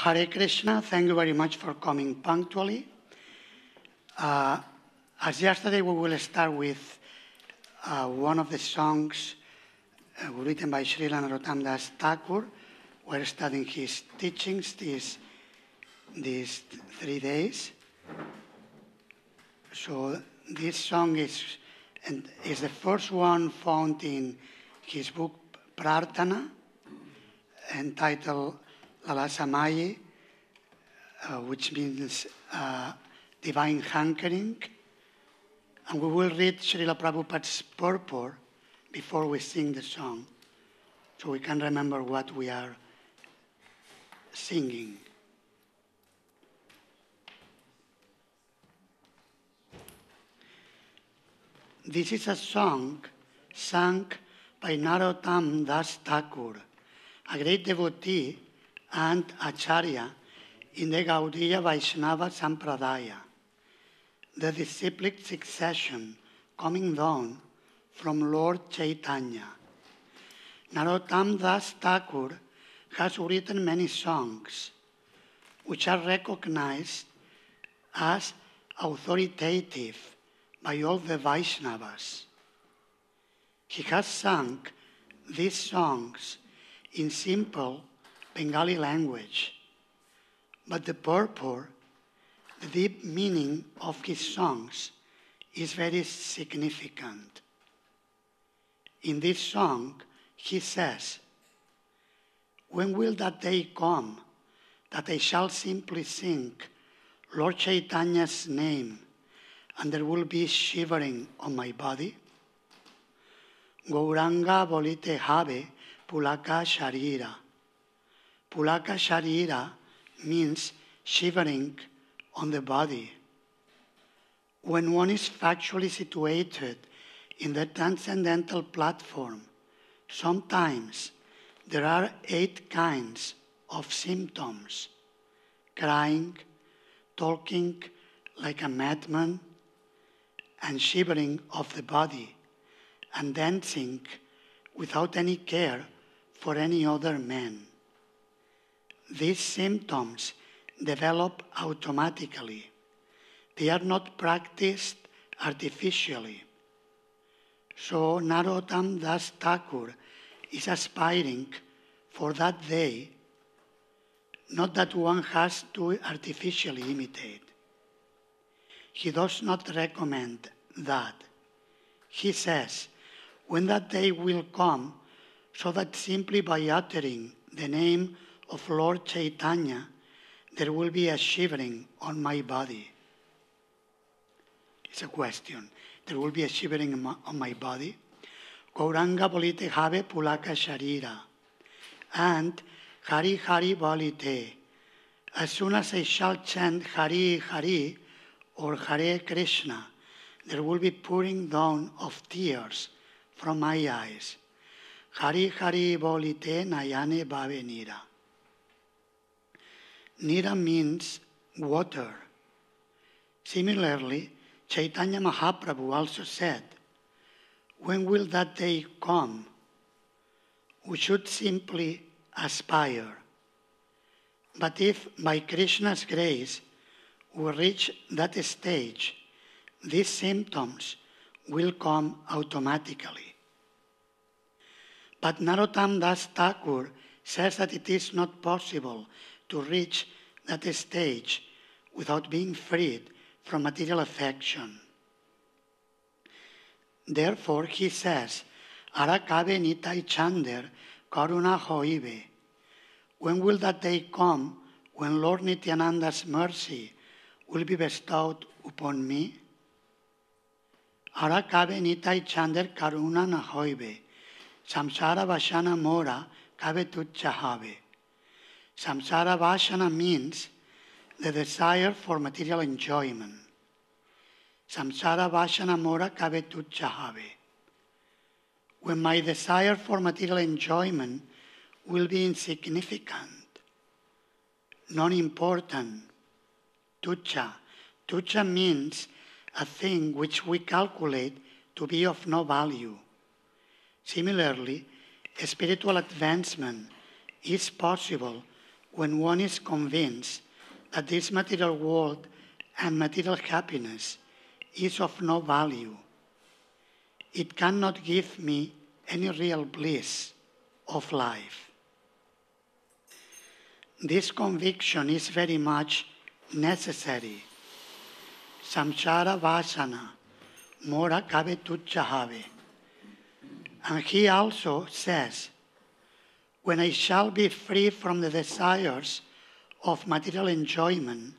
Hare Krishna, thank you very much for coming punctually. As yesterday, we will start with one of the songs written by Srila Narottam Das Thakur. We're studying his teachings these 3 days. So this song is the first one found in his book Prarthana, entitled Lalasamayi, which means divine hankering. And we will read Srila Prabhupada's purport before we sing the song, so we can remember what we are singing. This is a song sung by Narottam Das Thakur, a great devotee and acharya in the Gaudiya Vaishnava Sampradaya, the disciplic succession coming down from Lord Chaitanya. Narottam Das Thakur has written many songs which are recognized as authoritative by all the Vaishnavas. He has sung these songs in simple Bengali language, but the purport, the deep meaning of his songs is very significant. In this song, he says, "When will that day come that I shall simply sing Lord Chaitanya's name and there will be shivering on my body? Gauranga bolite habe pulaka sharira." Pulaka sharira means shivering on the body. When one is factually situated in the transcendental platform, sometimes there are 8 kinds of symptoms: crying, talking like a madman, and shivering of the body, and dancing without any care for any other man. These symptoms develop automatically. They are not practiced artificially. So Narottam Das Thakur is aspiring for that day, not that one has to artificially imitate. He does not recommend that. He says, when that day will come, so that simply by uttering the name of Lord Chaitanya, there will be a shivering on my body. It's a question. There will be a shivering on my body. Gauranga bolite have pulaka sharira. And Hari Hari bolite. As soon as I shall chant Hari Hari or Hare Krishna, there will be pouring down of tears from my eyes. Hari Hari bolite nayane bhave nira. Nira means water. Similarly, Chaitanya Mahaprabhu also said, when will that day come? We should simply aspire. But if by Krishna's grace we reach that stage, these symptoms will come automatically. But Narottam Das Thakur says that it is not possible to reach that stage without being freed from material affection. Therefore, he says, Arakabe nitai chander karuna hoibe. When will that day come when Lord Nityananda's mercy will be bestowed upon me? Arakabe nitai chander karuna na hoibe. Samsara vashana mora kabe tucha habe. Samsara vashana means the desire for material enjoyment. Samsara vashana mora kabe tucha habe. When my desire for material enjoyment will be insignificant, non-important, tucha. Tucha means a thing which we calculate to be of no value. Similarly, spiritual advancement is possible when one is convinced that this material world and material happiness is of no value. It cannot give me any real bliss of life. This conviction is very much necessary. Samsara vasana, mora kabe tucca have. And he also says, when I shall be free from the desires of material enjoyment,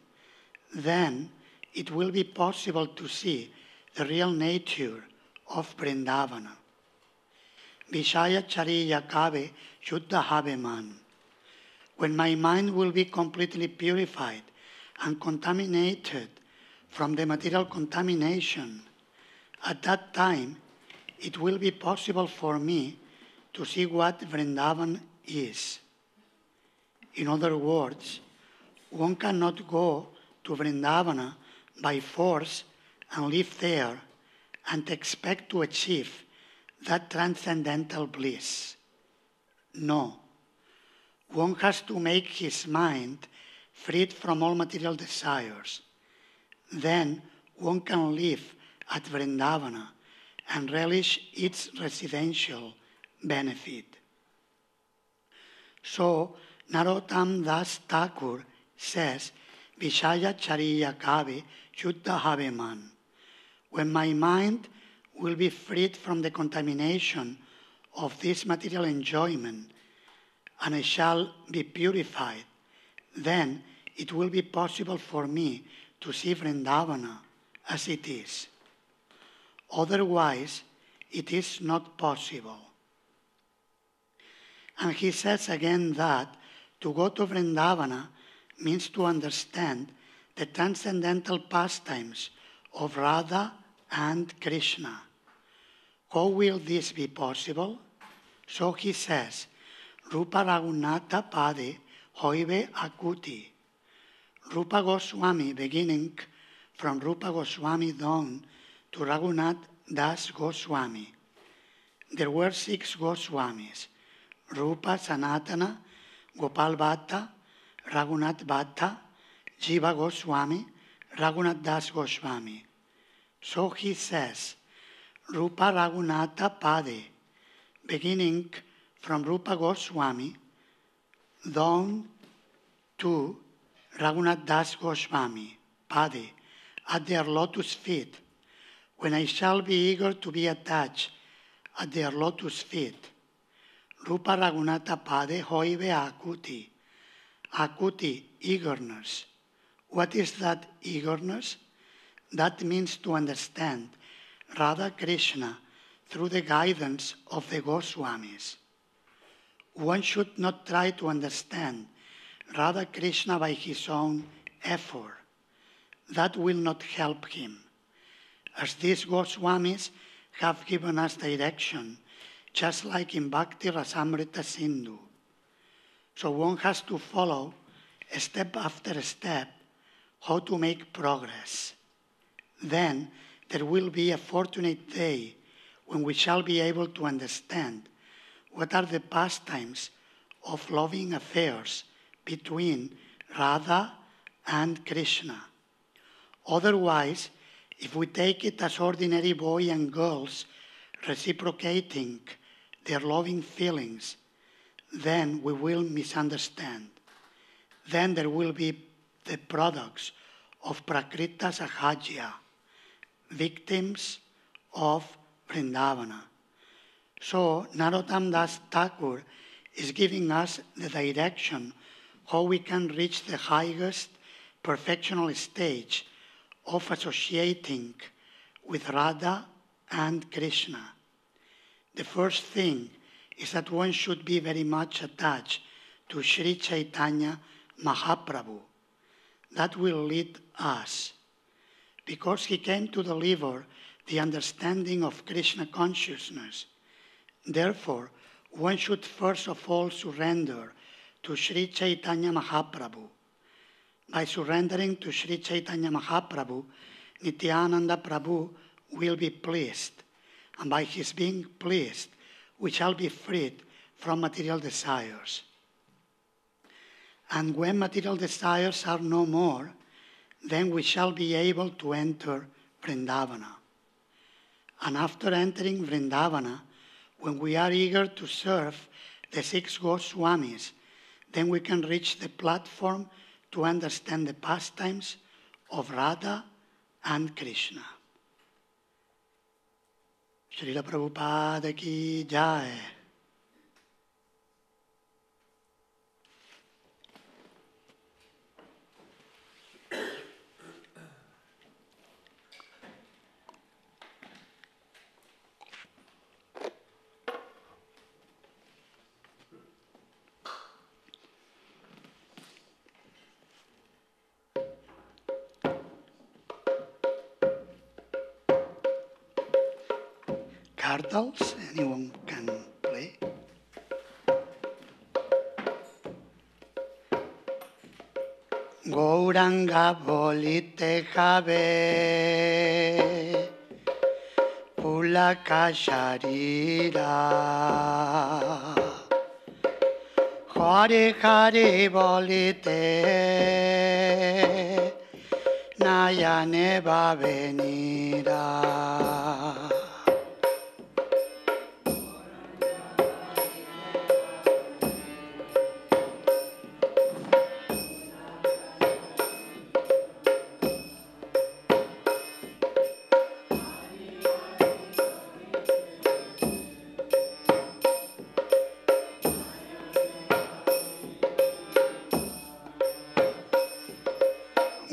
then it will be possible to see the real nature of Vrindavana. Vishaya chariya kabe shuddha have man. When my mind will be completely purified and contaminated from the material contamination, at that time it will be possible for me to see what Vrindavan is. In other words, one cannot go to Vrindavana by force and live there and expect to achieve that transcendental bliss. No. One has to make his mind freed from all material desires. Then one can live at Vrindavana and relish its residential benefit. So, Narottam Das Thakur says, Vishaya chariya kabe shuddha have man. When my mind will be freed from the contamination of this material enjoyment, and I shall be purified, then it will be possible for me to see Vrindavana as it is. Otherwise, it is not possible. And he says again that to go to Vrindavana means to understand the transcendental pastimes of Radha and Krishna. How will this be possible? So he says, Rupa Raghunatha Pade Hoive Akuti. Rupa Goswami, beginning from Rupa Goswami down to Raghunath Das Goswami. There were 6 Goswamis, Rupa Sanatana, Gopal Bhatta, Raghunath Bhatta, Jiva Goswami, Raghunath Das Goswami. So he says, Rupa Raghunatha Pade, beginning from Rupa Goswami down to Raghunath Das Goswami, Pade, at their lotus feet, when I shall be eager to be attached at their lotus feet. Rupa Raghunatha Pade Hoive Akuti. Akuti, eagerness. What is that eagerness? That means to understand Radha Krishna through the guidance of the Goswamis. One should not try to understand Radha Krishna by his own effort. That will not help him. As these Goswamis have given us direction, just like in Bhakti Rasamrita Sindhu. So one has to follow, step after step, how to make progress. Then there will be a fortunate day when we shall be able to understand what are the pastimes of loving affairs between Radha and Krishna. Otherwise, if we take it as ordinary boys and girls reciprocating their loving feelings, then we will misunderstand. Then there will be the products of Prakrita Sahajya, victims of Vrindavana. So Narottam Das Thakur is giving us the direction how we can reach the highest perfectional stage of associating with Radha and Krishna. The first thing is that one should be very much attached to Sri Chaitanya Mahaprabhu. That will lead us, because he came to deliver the understanding of Krishna consciousness. Therefore, one should first of all surrender to Sri Chaitanya Mahaprabhu. By surrendering to Sri Chaitanya Mahaprabhu, Nityananda Prabhu will be pleased. And by his being pleased, we shall be freed from material desires. And when material desires are no more, then we shall be able to enter Vrindavana. And after entering Vrindavana, when we are eager to serve the 6 Goswamis, then we can reach the platform to understand the pastimes of Radha and Krishna. Srila Prabhupada ki jai. Cardals, anyone can play? Gauranga bolite habe pulaka sharira Hare Hare bolite nayane bavenira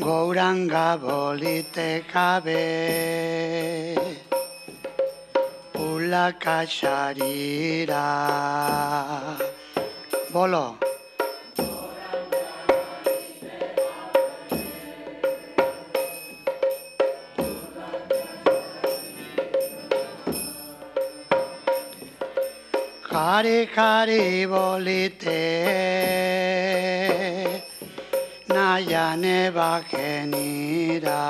Gauranga bolite cabe pulaka sharira Bolo Hare Hare bolite Nayane Bhakenira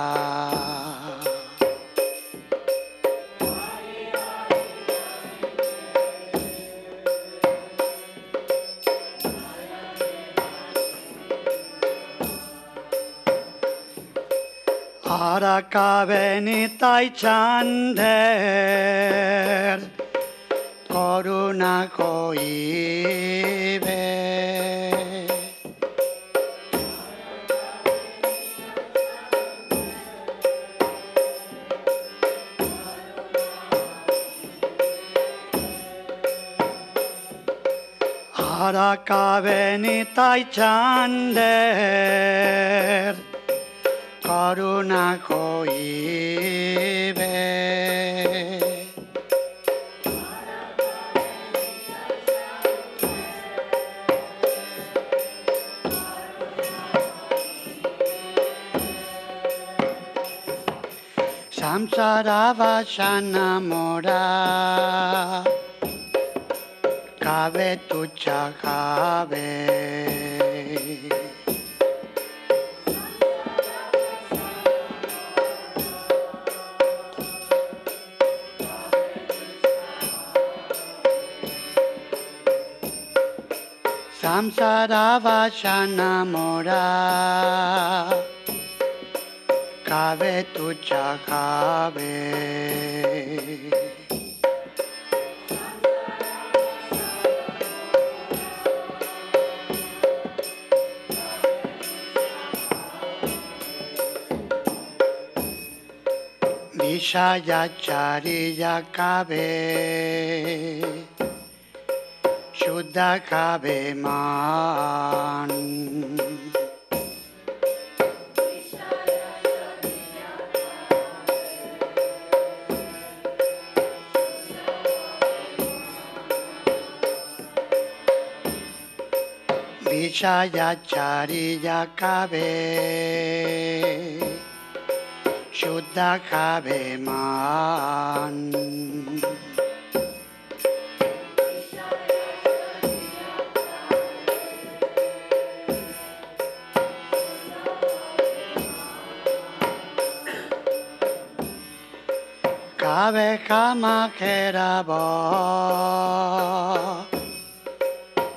Arakavenitai chander Koruna koibe Arakavenitai chander Karuna koibe Samsara vashana mora Kave tucha kave Samsara vashana mora Kave tucha kave Vishaya chariya kave Shuddha kave man Vishaya chariya kave Shuddha kave man Kave kama kerabo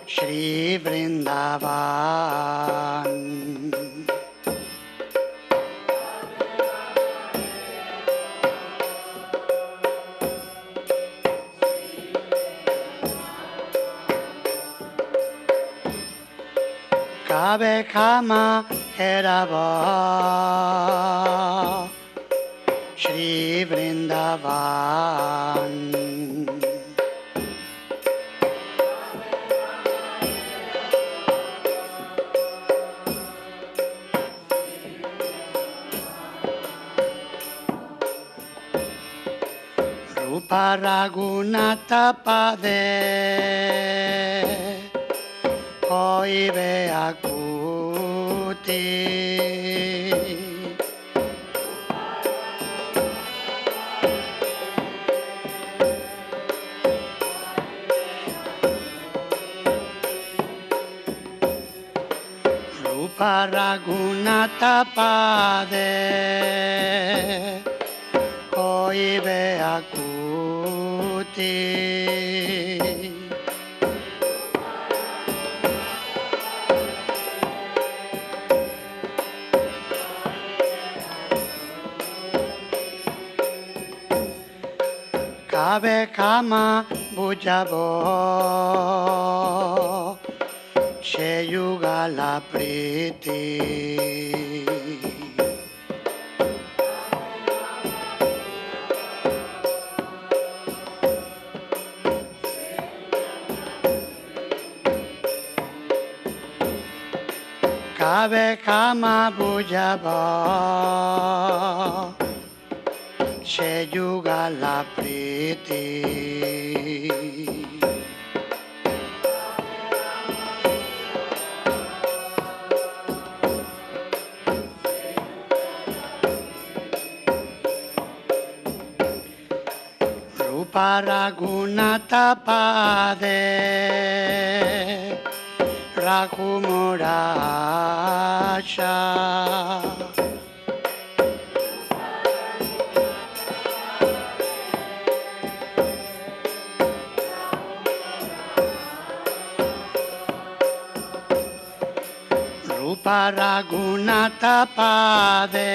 Shri Vrindavan Kabe Kama Kerava Shri Vrindavan. Rupa Raghunatha Pade Koive Akuti Rupa Raghunatha Pade Koive Akuti Kabe Kama Bujabo Sheyugala Priti Kabe Kama Bujabo Sheyugala Priti Rupa Raghunatha Pade Raghumurasha Rupa Raghunatha Pade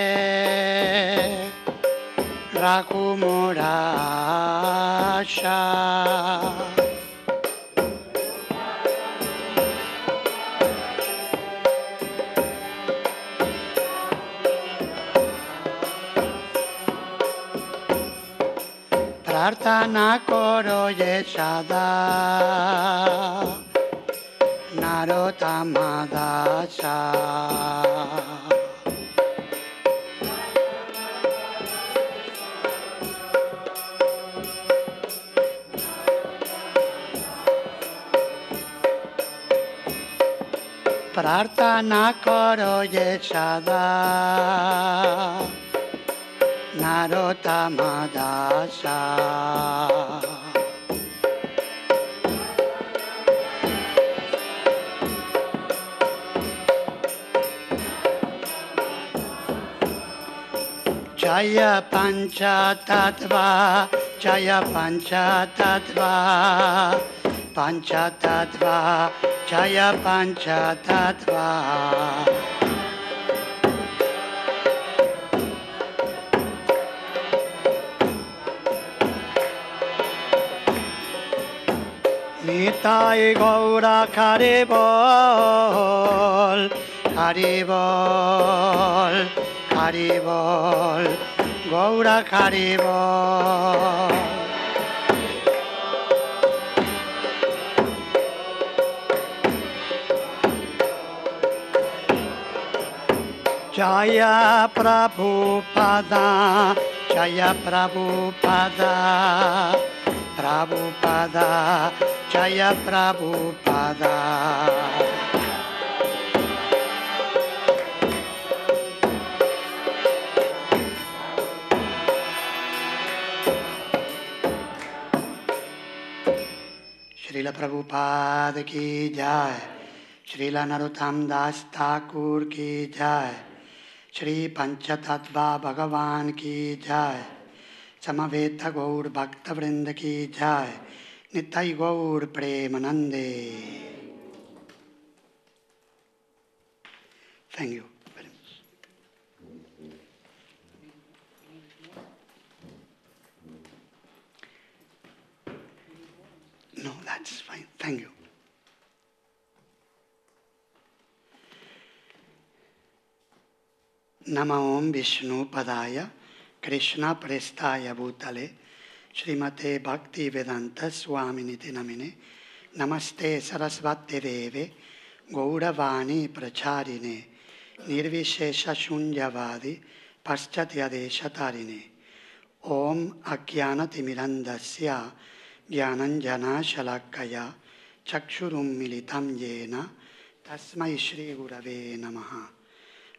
Raghumurasha Prarthana koro ye sada Narottama dasa Prarthana koro ye sada Narottama dasa Jaya Pancha Tattva Jaya Pancha Tattva Pancha Tattva Jaya Pancha Tattva Nitai Gaura Haribol Haribol Haribol Gaura Haribol Jaya Prabhupada Jaya Prabhupada Prabhupada Jaya Prabhupada Srila Prabhupada ki jai Srila Narottam Das Thakur ki jai Shri Panchatattva Bhagavan ki jai Samaveta Gaur Bhakta Vrinda ki jai Nittai Gaur Premanande. Thank you very much. No, that's fine. Thank you. Nama Om Vishnu Padaya Krishna Prestaya Bhutale Srimate Bhakti Vedanta Swami Niti Namine Namaste Sarasvati Deve Gauravani Pracharine Nirvishesha Shunyavadi Paschatya Tarine Om Akyanati Mirandasya Gyananjana Shalakaya Chakshurum Militam Yena Tasmai Shri Gurave Namaha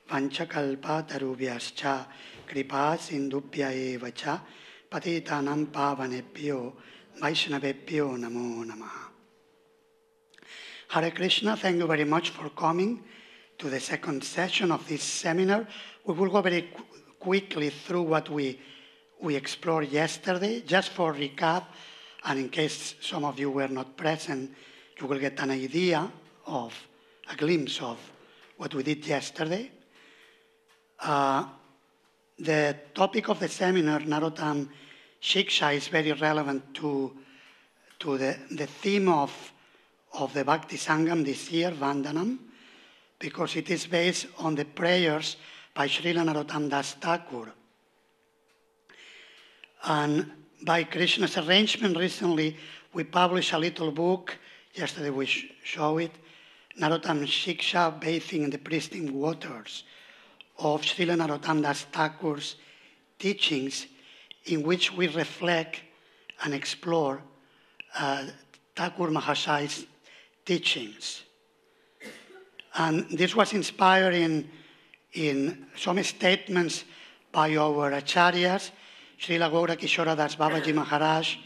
Panchakalpa Tarubhyascha Kripa Sindubhya Evacha Patitanam Pavanebhyo Vaishnavebhyo Namo Namaha. Hare Krishna, thank you very much for coming to the second session of this seminar. We will go very quickly through what we explored yesterday, just for recap, and in case some of you were not present, you will get an idea of, a glimpse of what we did yesterday. The topic of the seminar, Narottam Shiksha, is very relevant to the theme of the Bhakti Sangam this year, Vandanam, because it is based on the prayers by Srila Narottam Das Thakur. And by Krishna's arrangement, recently we published a little book, yesterday we showed it, Narottam Shiksha, Bathing in the Pristine Waters, of Srila Narottam Das Thakur's teachings, in which we reflect and explore Thakur Mahashai's teachings. And this was inspired in some statements by our acharyas, Srila Gaura Kishora Das Babaji Maharaj,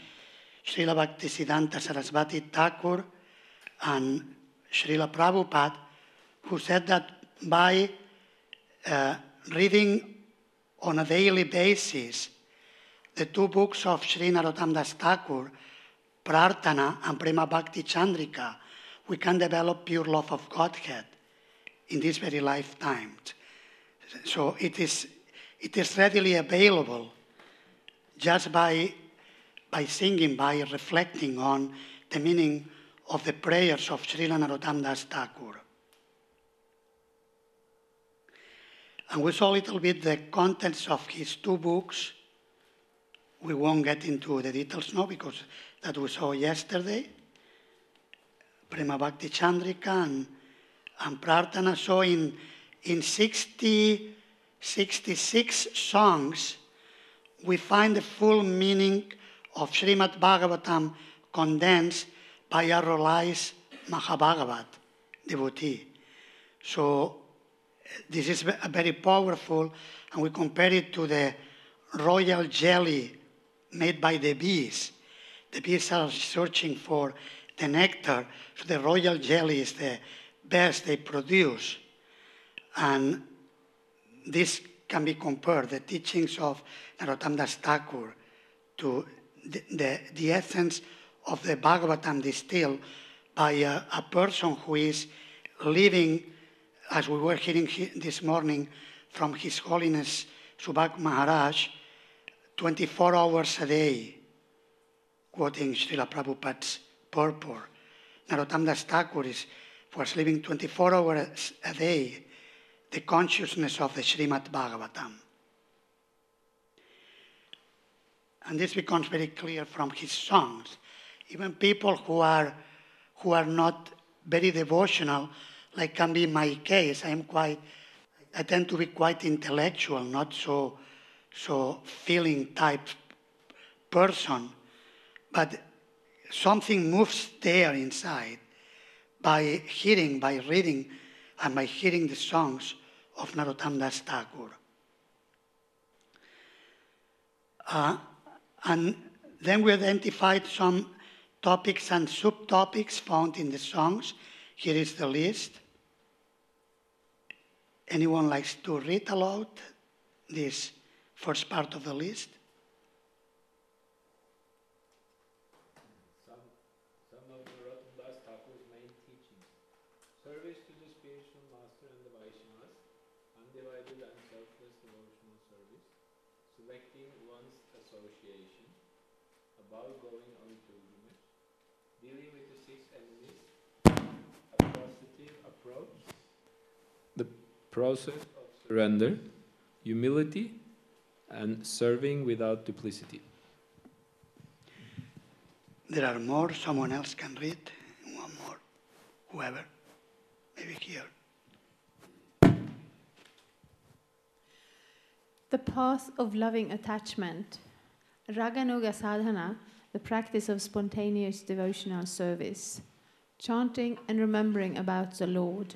Srila Bhaktisiddhanta Sarasvati Thakur, and Srila Prabhupada, who said that by reading on a daily basis the two books of Sri Narottam Das Thakur, Prarthana and Prema Bhakti Chandrika, we can develop pure love of Godhead in this very lifetime. So it is readily available just by singing, by reflecting on the meaning of the prayers of Srila Narottam Das Thakur. And we saw a little bit the contents of his two books. We won't get into the details now because that we saw yesterday. Prema Bhakti Chandrika and Prarthana. So in 66 songs, we find the full meaning of Srimad Bhagavatam condensed by a Rolais Mahabhagavat devotee. So this is very powerful, and we compare it to the royal jelly made by the bees. The bees are searching for the nectar, so the royal jelly is the best they produce. And this can be compared, the teachings of Narottam Das Thakur, to the essence of the Bhagavatam distilled by a person who is living, as we were hearing this morning from His Holiness Subhak Maharaj, 24 hours a day, quoting Srila Prabhupada's purport. Narottam Das Thakur was living 24 hours a day, the consciousness of the Srimad Bhagavatam. And this becomes very clear from his songs. Even people who are not very devotional, like can be my case, I tend to be quite intellectual, not so feeling type person, but something moves there inside by reading, and by hearing the songs of Narottam Das Thakur. And then we identified some topics and subtopics found in the songs. Here is the list. Anyone likes to read aloud this first part of the list? Some of Narottam Das Thakur's main teachings. Service to the spiritual master and the Vaishnavas, undivided and selfless devotional service, selecting one's association, about going on pilgrimage, dealing with the six enemies, a positive approach, the process of surrender, humility, and serving without duplicity. There are more. Someone else can read. One more. Whoever. Maybe here. The path of loving attachment. Raganuga sadhana, the practice of spontaneous devotional service. Chanting and remembering about the Lord.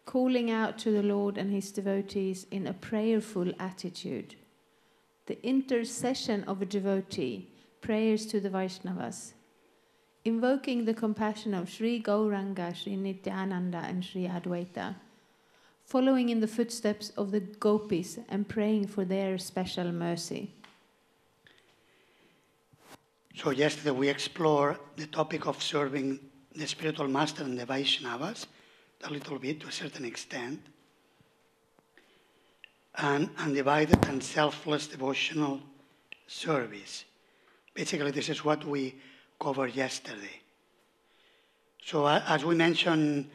Calling out to the Lord and his devotees in a prayerful attitude. The intercession of a devotee, prayers to the Vaishnavas. Invoking the compassion of Sri Gauranga, Sri Nityananda and Sri Advaita. Following in the footsteps of the gopis and praying for their special mercy. So yesterday we explored the topic of serving the spiritual master and the Vaishnavas, a little bit to a certain extent, and undivided and selfless devotional service. Basically, this is what we covered yesterday. So as we mentioned,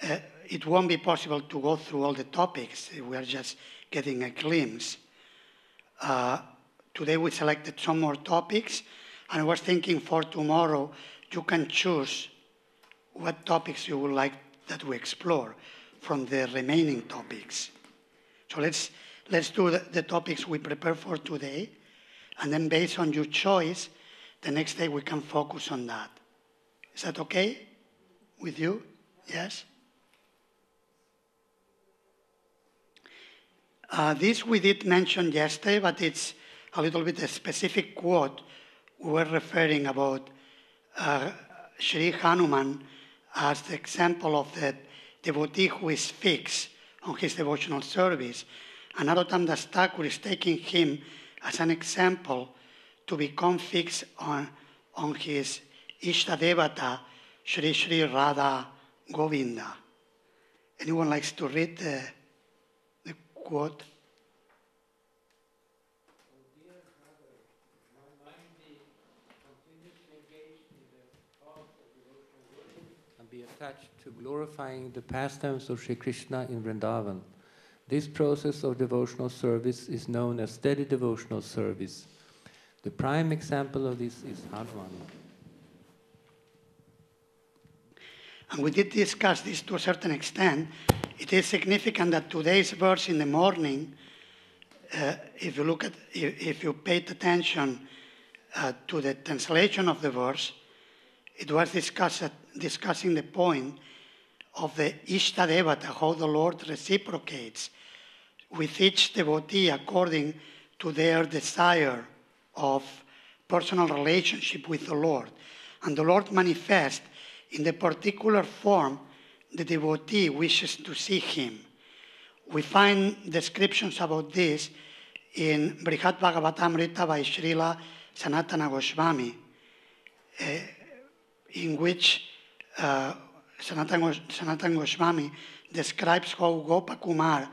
it won't be possible to go through all the topics. We are just getting a glimpse. Today we selected some more topics, and I was thinking for tomorrow you can choose what topics you would like that we explore from the remaining topics. So let's do the topics we prepare for today, and then based on your choice, the next day we can focus on that. Is that okay with you? Yes? This we did mention yesterday, but it's a little bit a specific quote. We were referring about Sri Hanuman as the example of the devotee who is fixed on his devotional service. And Narottam Das Thakur is taking him as an example to become fixed on his Ishta Devata, Shri Shri Radha Govinda. Anyone likes to read the quote? Be attached to glorifying the pastimes of Sri Krishna in Vrindavan. This process of devotional service is known as steady devotional service. The prime example of this is Hanuman. And we did discuss this to a certain extent. It is significant that today's verse in the morning, if you paid attention to the translation of the verse, it was discussing the point of the Ishta Devata, how the Lord reciprocates with each devotee according to their desire of personal relationship with the Lord. And the Lord manifests in the particular form the devotee wishes to see him. We find descriptions about this in Brihat Bhagavatamrita by Srila Sanatana Goswami, in which Sanatana Goswami describes how Gopakumar,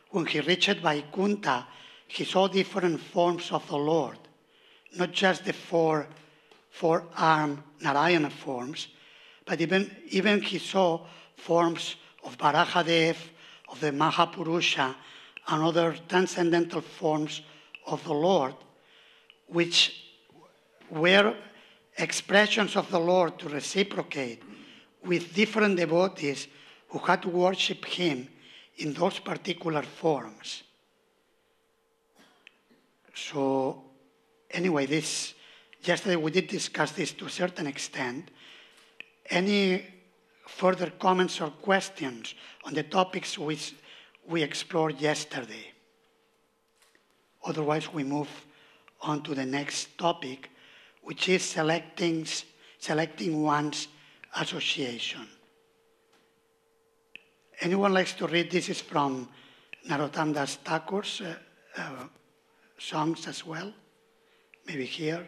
when he reached Vaikuntha, he saw different forms of the Lord, not just the four-armed Narayana forms, but even he saw forms of Varahadev, of the Mahapurusha, and other transcendental forms of the Lord, which were expressions of the Lord to reciprocate with different devotees who had to worship him in those particular forms. So, anyway, yesterday we did discuss this to a certain extent. Any further comments or questions on the topics which we explored yesterday? Otherwise, we move on to the next topic, which is selecting one's association. Anyone likes to read? This is from Narottam Das Thakur's songs as well. Maybe here.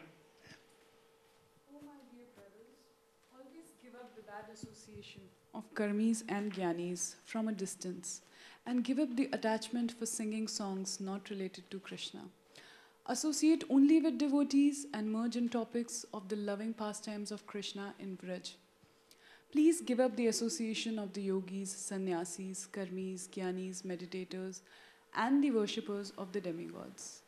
Oh, my dear brothers, always give up the bad association of karmis and jnanis from a distance, and give up the attachment for singing songs not related to Krishna. Associate only with devotees and merge in topics of the loving pastimes of Krishna in Vraj. Please give up the association of the yogis, sannyasis, karmis, jnanis, meditators, and the worshippers of the demigods.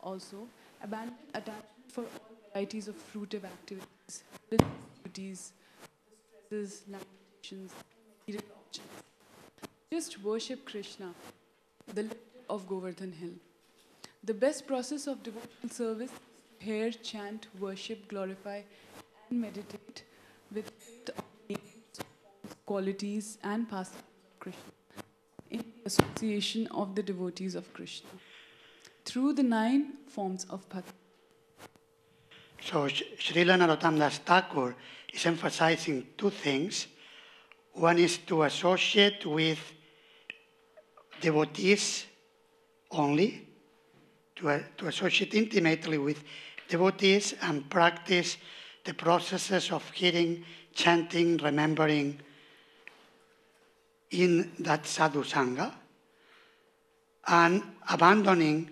Also, abandon attachment for all varieties of fruitive activities, religious duties, distresses, lamentations, and material objects. Just worship Krishna, the lifter of Govardhan Hill. The best process of devotional service is to hear, chant, worship, glorify, and meditate with faith on the names, forms, qualities, and pastimes of Krishna in the association of the devotees of Krishna through the 9 forms of bhakti. So Srila Narottam Das Thakur is emphasizing 2 things. One is to associate with devotees only, to associate intimately with devotees and practice the processes of hearing, chanting, remembering in that sadhu sangha, and abandoning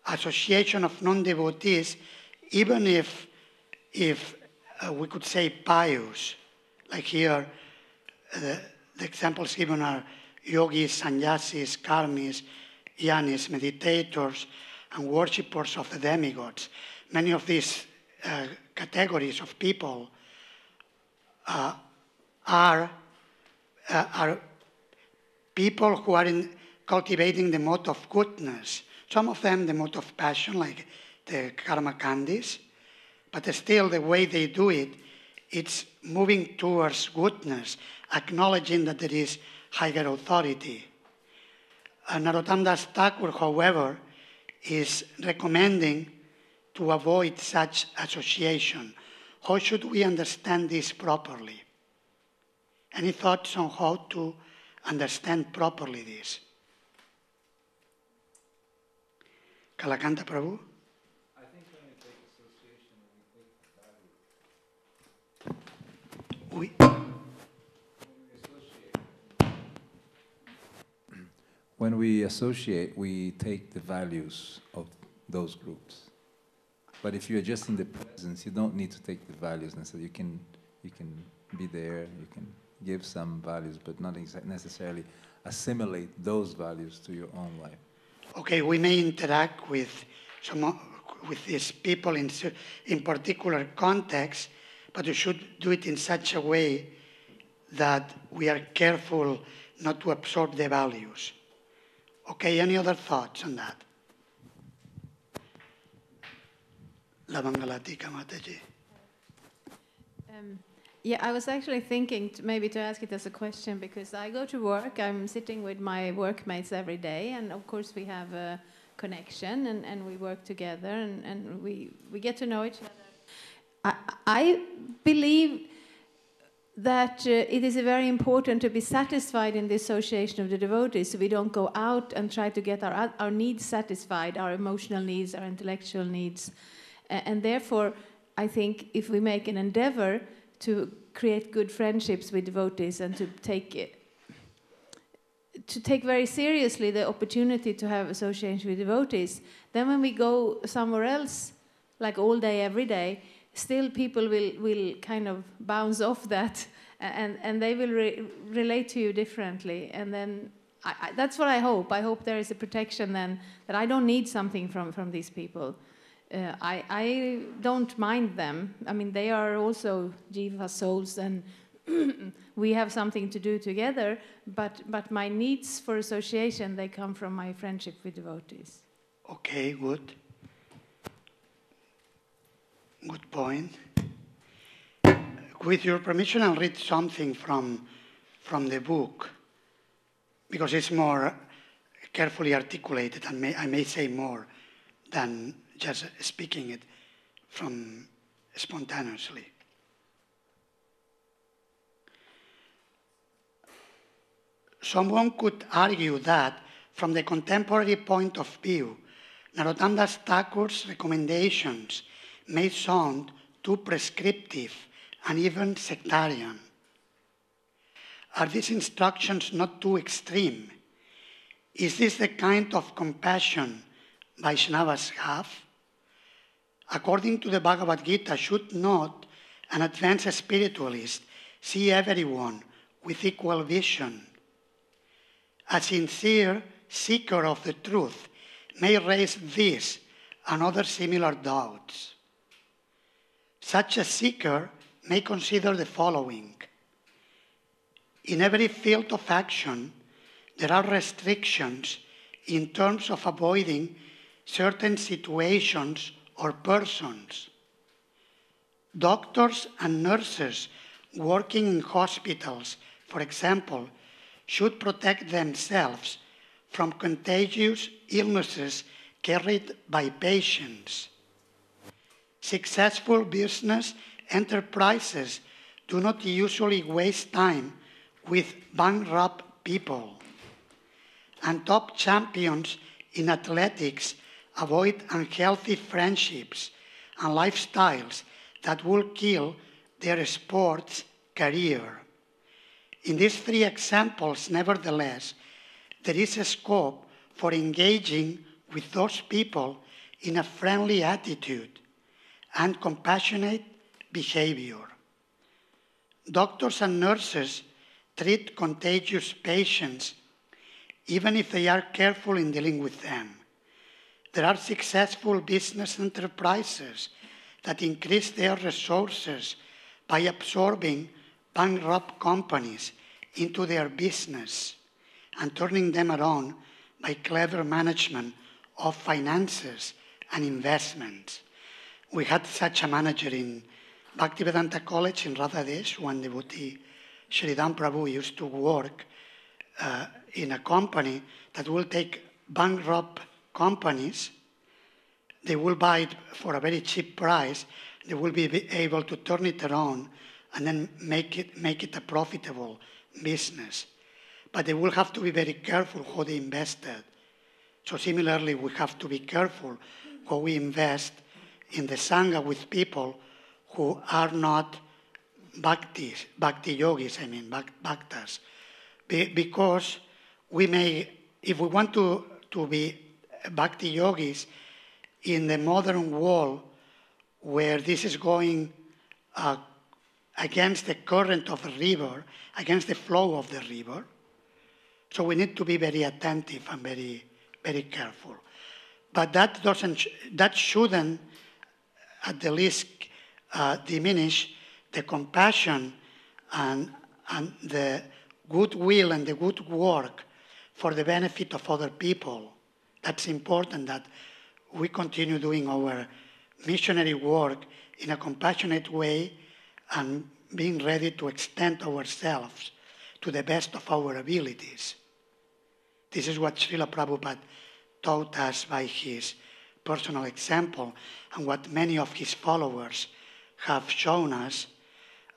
association of non-devotees, even if we could say pious, like here the examples given are yogis, sannyasis, karmis, jnanis, meditators, and worshippers of the demigods. Many of these categories of people are people who are cultivating the mode of goodness. Some of them the mode of passion, like the karma kandis, but still the way they do it, it's moving towards goodness, acknowledging that there is higher authority. Narottam Das Thakur, however, is recommending to avoid such association. How should we understand this properly? Any thoughts on how to understand properly this? Kalakanta Prabhu? I think when we take association, we take the value. When we associate, we take the values of those groups. But if you're just in the presence, you don't need to take the values necessarily. You can be there, you can give some values, but not necessarily assimilate those values to your own life. Okay, we may interact with these people in particular contexts, but we should do it in such a way that we are careful not to absorb the values. Okay, any other thoughts on that? La Mangalatika Mataji. Yeah, I was actually thinking maybe to ask it as a question, because I go to work, I'm sitting with my workmates every day, and of course we have a connection and we work together and we get to know each other. I believe that it is very important to be satisfied in the association of the devotees, so we don't go out and try to get our needs satisfied, our emotional needs, our intellectual needs. And therefore, I think if we make an endeavor to create good friendships with devotees and to take very seriously the opportunity to have association with devotees, then when we go somewhere else, like all day, every day, still people will kind of bounce off that and they will relate to you differently. And then that's what I hope. I hope there is a protection then, that I don't need something from these people. I don't mind them. I mean, they are also jiva souls, and we have something to do together, but my needs for association, they come from my friendship with devotees. Okay, good. Good point. With your permission, I'll read something from the book, because it's more carefully articulated, and I may say more than just speaking it from spontaneously. Someone could argue that, from the contemporary point of view, Narottam Das Thakur's recommendations may sound too prescriptive and even sectarian. Are these instructions not too extreme? Is this the kind of compassion Vaishnavas have? According to the Bhagavad Gita, should not an advanced spiritualist see everyone with equal vision? A sincere seeker of the truth may raise these and other similar doubts. Such a seeker may consider the following. In every field of action, there are restrictions in terms of avoiding certain situations or persons. Doctors and nurses working in hospitals, for example, should protect themselves from contagious illnesses carried by patients. Successful business enterprises do not usually waste time with bankrupt people. And top champions in athletics avoid unhealthy friendships and lifestyles that will kill their sports career. In these three examples, nevertheless, there is a scope for engaging with those people in a friendly attitude and compassionate behavior. Doctors and nurses treat contagious patients even if they are careful in dealing with them. There are successful business enterprises that increase their resources by absorbing bankrupt companies into their business and turning them around by clever management of finances and investments. We had such a manager in Bhaktivedanta College in Radhadesh when devotee Sridham Prabhu used to work in a company that will take bankrupt companies. They will buy it for a very cheap price. They will be able to turn it around and then make it a profitable business. But they will have to be very careful how they invested. So similarly, we have to be careful how we invest in the Sangha with people who are not bhakti yogis, bhaktas. Because we may, if we want to be bhakti yogis in the modern world where this is going against the current of the river, against the flow of the river, so we need to be very attentive and very, very careful. But that shouldn't at the least diminish the compassion and the goodwill and the good work for the benefit of other people. That's important that we continue doing our missionary work in a compassionate way and being ready to extend ourselves to the best of our abilities. This is what Srila Prabhupada taught us by his personal example and what many of his followers have shown us,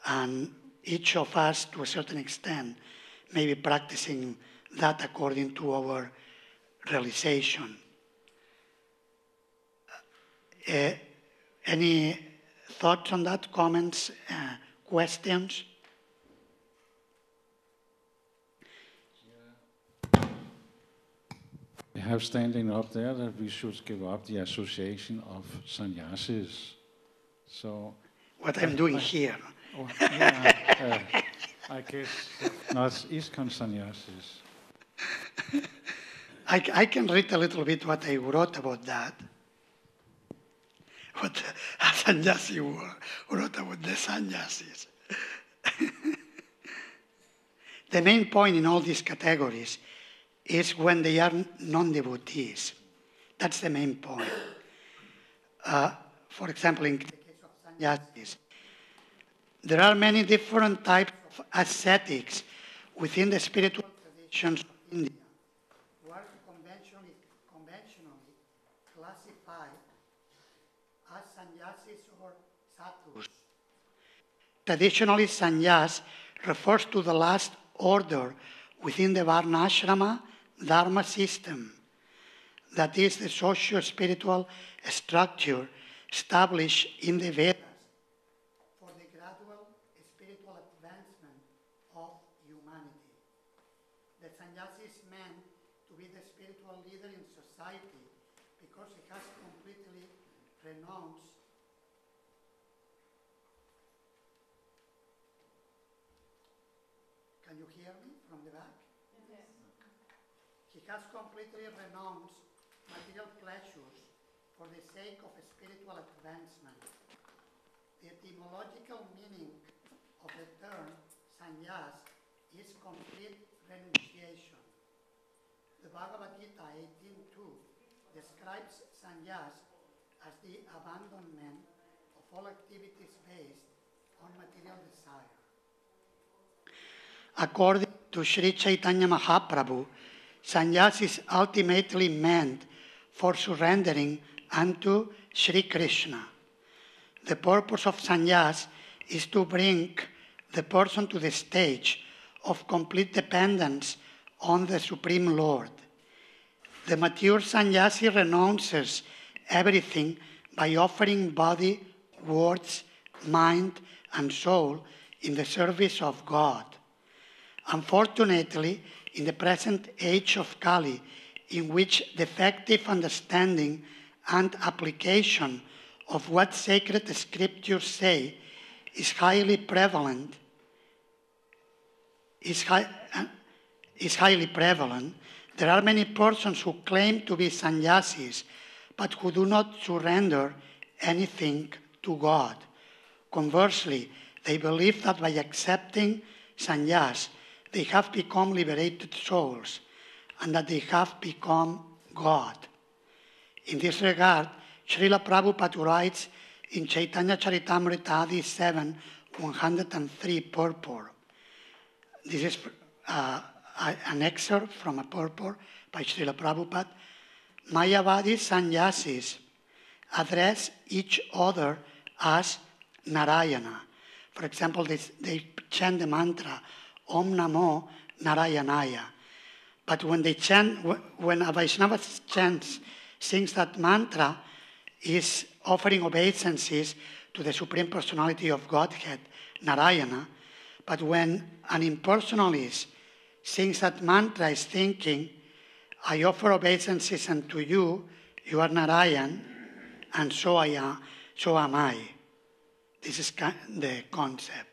and each of us, to a certain extent, may be practicing that according to our realization. Any thoughts on that? Comments? Questions? We have standing up there that we should give up the association of sannyasis. So what I'm doing here. Oh, yeah, I guess not ISKCON sannyasis. I can read a little bit what I wrote about that. What a sannyasi wrote about the sannyasis. The main point in all these categories is when they are non-devotees. That's the main point. For example, in the case of sannyasis, there are many different types of ascetics within the spiritual traditions of India, who are conventionally classified as sannyasis or sadhus. Traditionally, sannyas refers to the last order within the varnashrama dharma system, that is the socio-spiritual structure established in the Vedas for the gradual spiritual advancement of humanity. The sannyasi is meant to be the spiritual leader in society because he has completely renounced Can you hear me from the back? Yes. He has completely renounced material pleasures for the sake of spiritual advancement. The etymological meaning of the term sannyas is complete renunciation. The Bhagavad Gita 18.2 describes sannyas as the abandonment of all activities based on material desire. According to Sri Chaitanya Mahaprabhu, sannyas is ultimately meant for surrendering unto Sri Krishna. The purpose of sannyas is to bring the person to the stage of complete dependence on the Supreme Lord. The mature sannyasi renounces everything by offering body, words, mind, and soul in the service of God. Unfortunately, in the present age of Kali, in which defective understanding and application of what sacred scriptures say is highly prevalent, there are many persons who claim to be sannyasis, but who do not surrender anything to God. Conversely, they believe that by accepting sannyas, they have become liberated souls, and that they have become God. In this regard, Srila Prabhupada writes in Chaitanya Charitamrita Adi 7, 103 purport. This is an excerpt from a purport by Srila Prabhupada. Mayavadi sannyasis address each other as Narayana. For example, they chant the mantra Om Namo Narayanaya. But when a Vaishnava sings that mantra, is offering obeisances to the Supreme Personality of Godhead, Narayana. But when an impersonalist sings that mantra, is thinking, I offer obeisances unto you, you are Narayan, and so am I. This is the concept.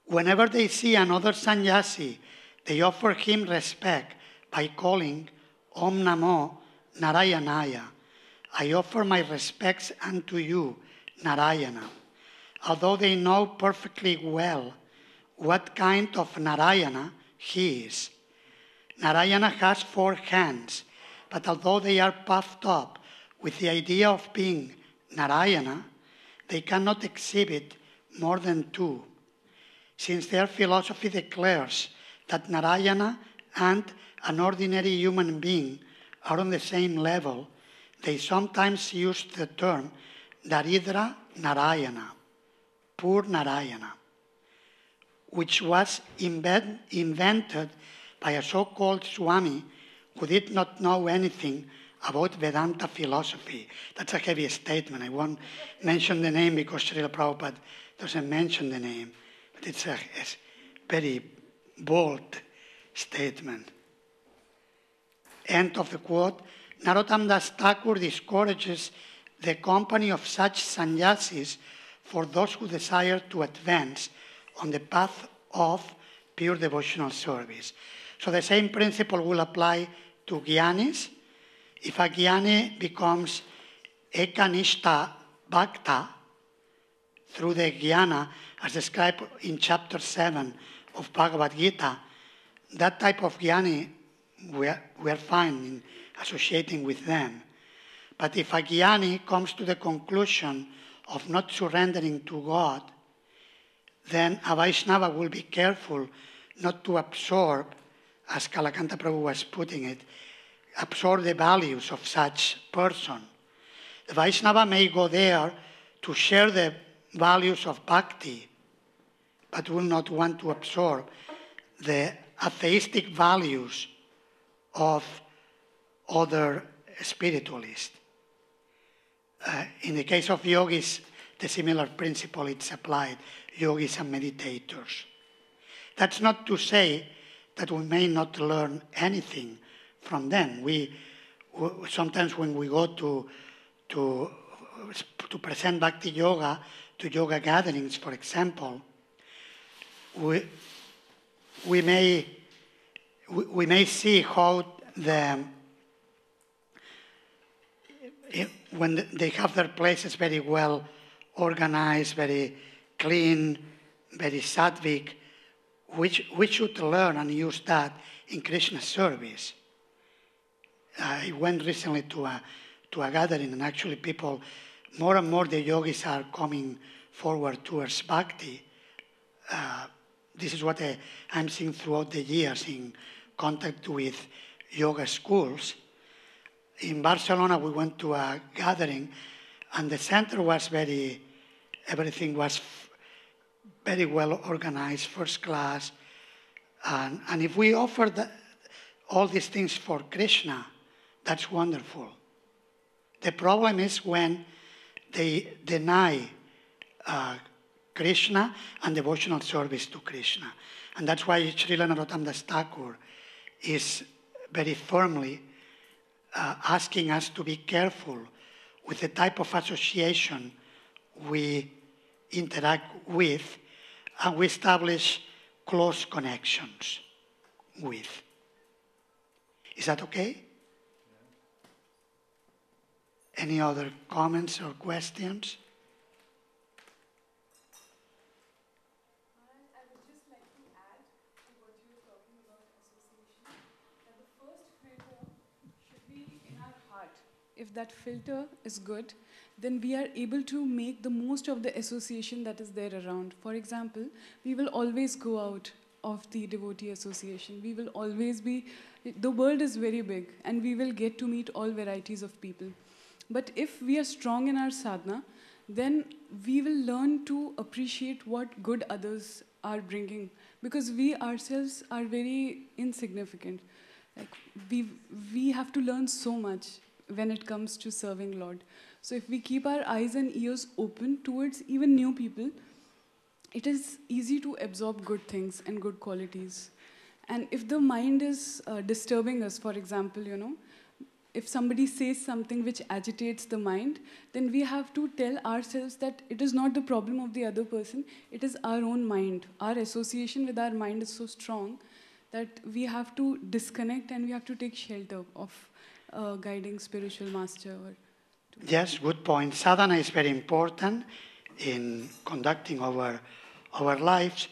Whenever they see another sannyasi, they offer him respect by calling Om Namo Narayanaya. I offer my respects unto you, Narayana. Although they know perfectly well what kind of Narayana he is. Narayana has 4 hands, but although they are puffed up with the idea of being Narayana, they cannot exhibit more than 2. Since their philosophy declares that Narayana and an ordinary human being are on the same level, they sometimes use the term Daridra Narayana, poor Narayana, which was invented by a so-called Swami who did not know anything about Vedanta philosophy. That's a heavy statement. I won't mention the name because Srila Prabhupada doesn't mention the name. But it's a very bold statement. End of the quote. Narottam Das Thakur discourages the company of such sannyasis for those who desire to advance on the path of pure devotional service. So the same principle will apply to Gyanis. If a Gyani becomes Ekanishta Bhakta through the Jnana, as described in chapter 7 of Bhagavad Gita, that type of Gyani, we are fine in associating with them. But if a Gyani comes to the conclusion of not surrendering to God, then a Vaishnava will be careful not to absorb, as Kalakanta Prabhu was putting it, absorb the values of such person. The Vaishnava may go there to share the values of Bhakti, but will not want to absorb the atheistic values of other spiritualists. In the case of yogis, the similar principle is applied, yogis and meditators. That's not to say that we may not learn anything from them. We sometimes when we go to present Bhakti Yoga, to yoga gatherings, for example, we may we may see how when they have their places very well organized, very clean, very sattvic, we should learn and use that in Krishna service. I went recently to a gathering, and actually people, more and more the yogis are coming forward towards Bhakti. This is what I'm seeing throughout the years in contact with yoga schools. In Barcelona, we went to a gathering, and the center was everything was very well organized, first class. And if we offer all these things for Krishna, that's wonderful. The problem is when they deny Krishna and devotional service to Krishna. And that's why Srila Narottam Das Thakur is very firmly asking us to be careful with the type of association we interact with and we establish close connections with. Is that okay? Any other comments or questions? I would just like to add to what you were talking about association, that the first filter should be in our heart. If that filter is good, then we are able to make the most of the association that is there around. For example, we will always go out of the devotee association. We will always be, the world is very big, and we will get to meet all varieties of people. But if we are strong in our sadhana, then we will learn to appreciate what good others are bringing, because we ourselves are very insignificant. Like we have to learn so much when it comes to serving Lord. So if we keep our eyes and ears open towards even new people, it is easy to absorb good things and good qualities. And if the mind is disturbing us, for example, if somebody says something which agitates the mind, then we have to tell ourselves that it is not the problem of the other person, it is our own mind. Our association with our mind is so strong that we have to disconnect and we have to take shelter of a guiding spiritual master. Yes, good point. Sadhana is very important in conducting our lives.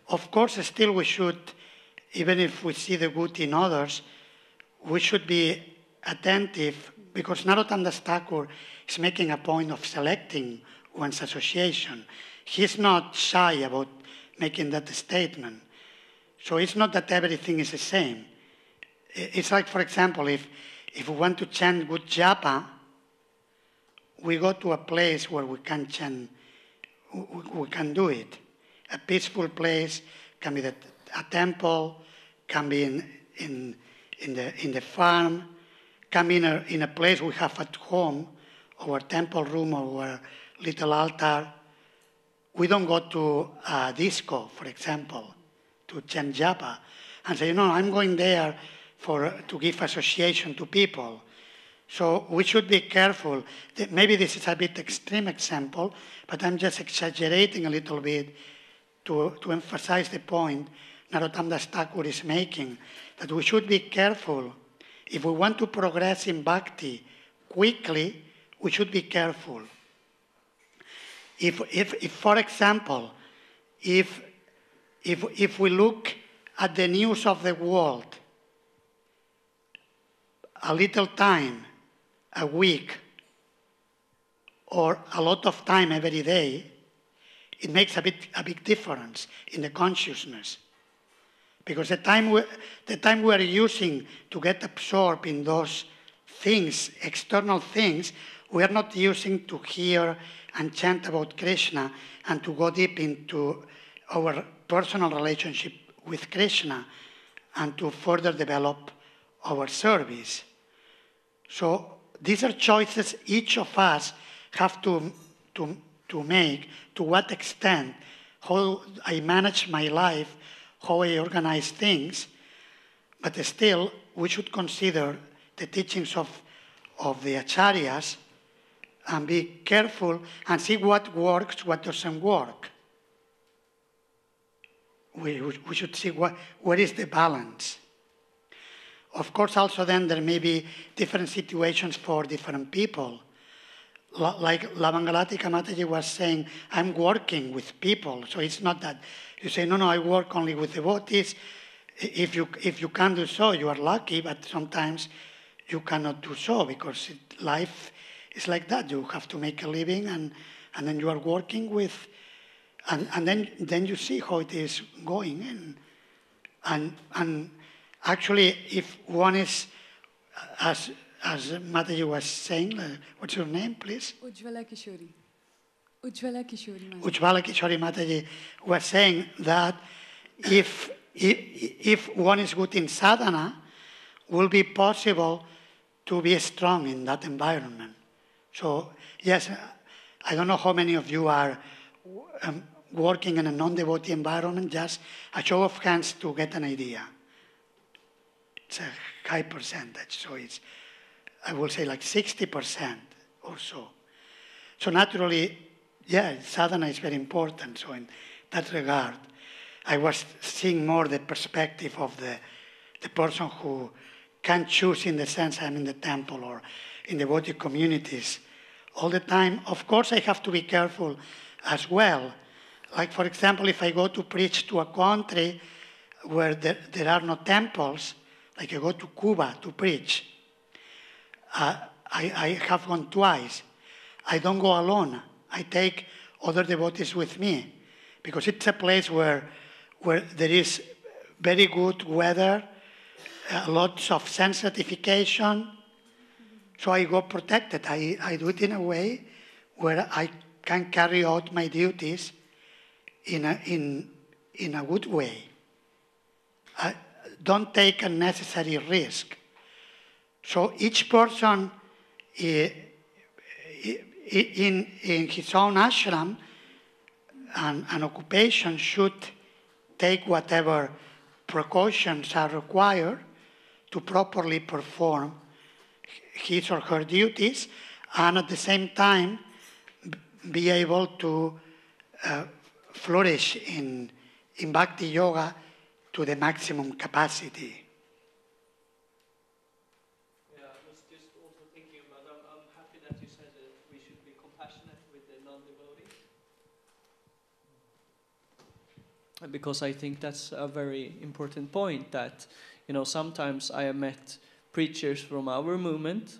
Of course, still we should, even if we see the good in others, we should be attentive, because Narottam Das Thakur is making a point of selecting one's association. He's not shy about making that statement. So it's not that everything is the same. It's like, for example, if we want to chant good japa, we go to a place where we can chant, we can do it. A peaceful place can be a temple, can be in the farm, can be in a place we have at home, our temple room or our little altar. We don't go to a disco, for example, to chant japa and say, I'm going there to give association to people. So we should be careful. Maybe this is a bit extreme example, but I'm just exaggerating a little bit to emphasize the point Narottam Das Thakur is making, that we should be careful. If we want to progress in bhakti quickly, we should be careful. If for example, if we look at the news of the world, a little time, a week, or a lot of time every day, it makes a big difference in the consciousness. Because the time we are using to get absorbed in those things, external things, we are not using to hear and chant about Krishna and to go deep into our personal relationship with Krishna and to further develop our service. So these are choices each of us have to make, to what extent, how I manage my life, how I organize things, but still we should consider the teachings of the acharyas and be careful and see what works, what doesn't work. We should see where is the balance. Of course, also then there may be different situations for different people. Like Lavangalati Mataji was saying, I'm working with people. So it's not that you say, no, I work only with devotees. If you can do so, you are lucky, but sometimes you cannot do so because life is like that. You have to make a living and then you are working with, and then you see how it is going. And actually, if one is, as Mataji was saying, what's your name, please? Ujjwala Kishori. Ujjwala Kishori Mataji. Ujjwala Kishori Mataji was saying that if one is good in sadhana, will be possible to be strong in that environment. So, yes, I don't know how many of you are working in a non-devotee environment, just a show of hands to get an idea. It's a high percentage, so it's, I will say like 60% or so. So naturally, yeah, sadhana is very important. So in that regard, I was seeing more the perspective of the person who can choose, in the sense I'm in the temple or in devotee communities all the time. Of course, I have to be careful as well. Like, for example, if I go to preach to a country where there are no temples, like I go to Cuba to preach, I have gone twice. I don't go alone. I take other devotees with me because it's a place where there is very good weather, lots of sense gratification. So I go protected. I do it in a way where I can carry out my duties in a good way. I don't take unnecessary risk. So each person in his own ashram and occupation should take whatever precautions are required to properly perform his or her duties, and at the same time be able to flourish in Bhakti Yoga to the maximum capacity. Yeah, I was just also thinking about, I'm happy that you said that we should be compassionate with the non-devotees. Because I think that's a very important point, that, sometimes I have met preachers from our movement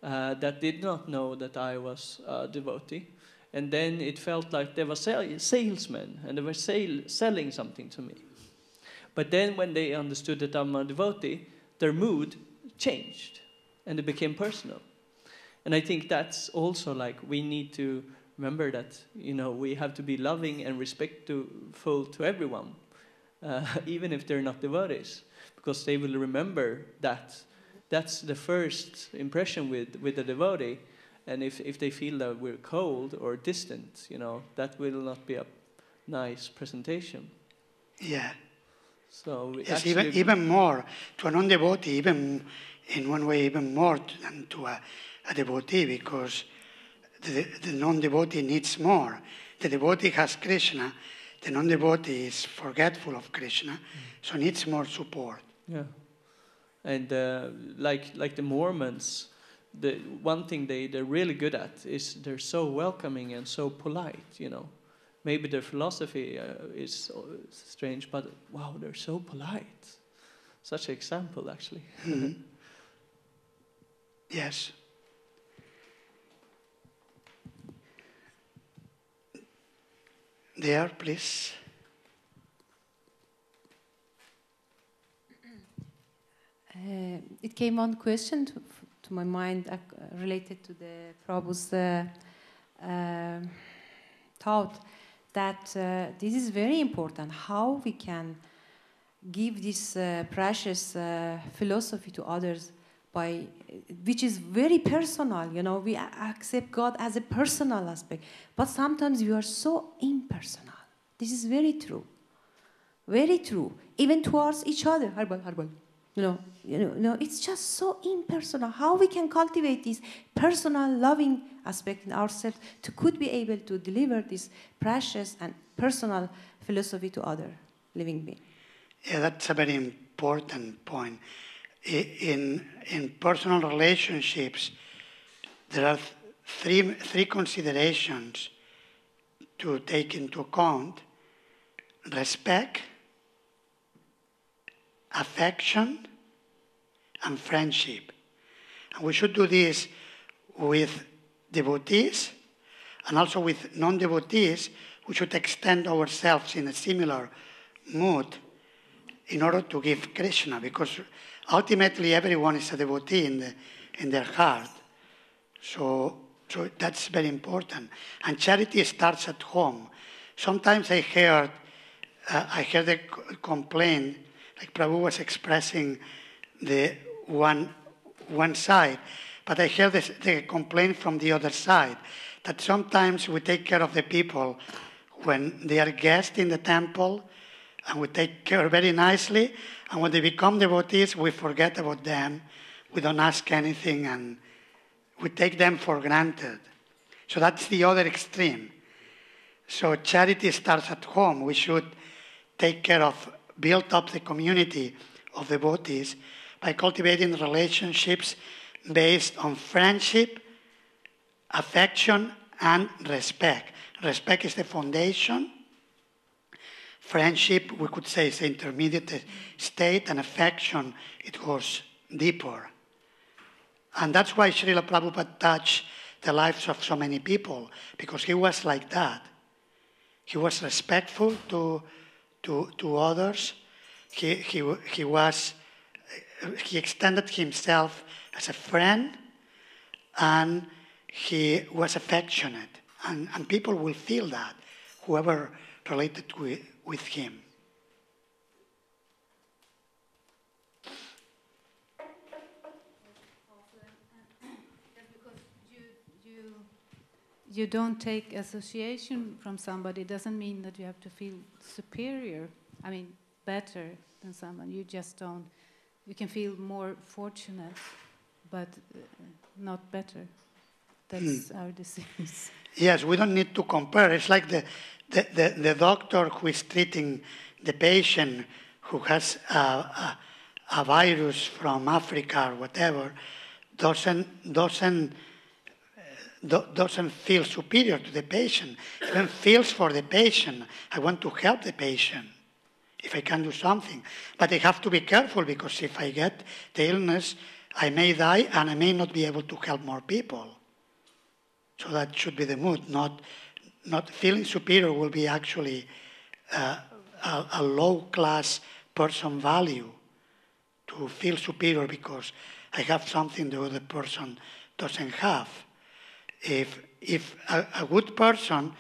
that did not know that I was a devotee. And then it felt like they were salesmen and they were selling something to me. But then when they understood that I'm a devotee, their mood changed and it became personal. And I think that's also like, we need to remember that, we have to be loving and respectful to everyone, even if they're not devotees, because they will remember that. That's the first impression with a devotee. And if they feel that we're cold or distant, that will not be a nice presentation. Yeah. So yes, even more to a non-devotee, even in one way, even more than to a devotee, because the non-devotee needs more. The devotee has Krishna, the non-devotee is forgetful of Krishna, so needs more support. Yeah, and like the Mormons, the one thing they're really good at is they're so welcoming and so polite. Maybe their philosophy is strange, but wow, they're so polite. Such an example, actually. Mm-hmm. Yes. There, please. It came one question to my mind related to the Prabhu's thought that this is very important, how we can give this precious philosophy to others, which is very personal. We accept God as a personal aspect, but sometimes we are so impersonal. This is very true, even towards each other. It's just so impersonal. How we can cultivate this personal, loving aspect in ourselves could be able to deliver this precious and personal philosophy to other living beings. Yeah, that's a very important point. in personal relationships, there are three considerations to take into account: respect, affection, and friendship. And we should do this with devotees and also with non-devotees. We should extend ourselves in a similar mood in order to give Krishna, because ultimately everyone is a devotee in their heart. So that's very important. And charity starts at home. Sometimes I heard a complaint, like Prabhu was expressing the one side, but I heard the complaint from the other side, that sometimes we take care of the people when they are guests in the temple, and we take care very nicely, and when they become devotees, we forget about them, we don't ask anything, and we take them for granted. So that's the other extreme. So charity starts at home. We should take care of, build up the community of devotees by cultivating relationships based on friendship, affection, and respect. Respect is the foundation. Friendship, we could say, is the intermediate state, and affection, it goes deeper. And that's why Srila Prabhupada touched the lives of so many people, because he was like that. He was respectful to others. He extended himself as a friend, and he was affectionate. And people will feel that, whoever related with him. You don't take association from somebody doesn't mean that you have to feel superior, better than someone. You just don't. You can feel more fortunate, but not better. That's our disease. Yes, we don't need to compare. It's like the doctor who is treating the patient who has a virus from Africa or whatever doesn't feel superior to the patient. Even feels for the patient. I want to help the patient if I can do something. But I have to be careful, because if I get the illness, I may die and I may not be able to help more people. So that should be the mood. Not feeling superior will be actually a low-class person value, to feel superior because I have something the other person doesn't have. If a good person,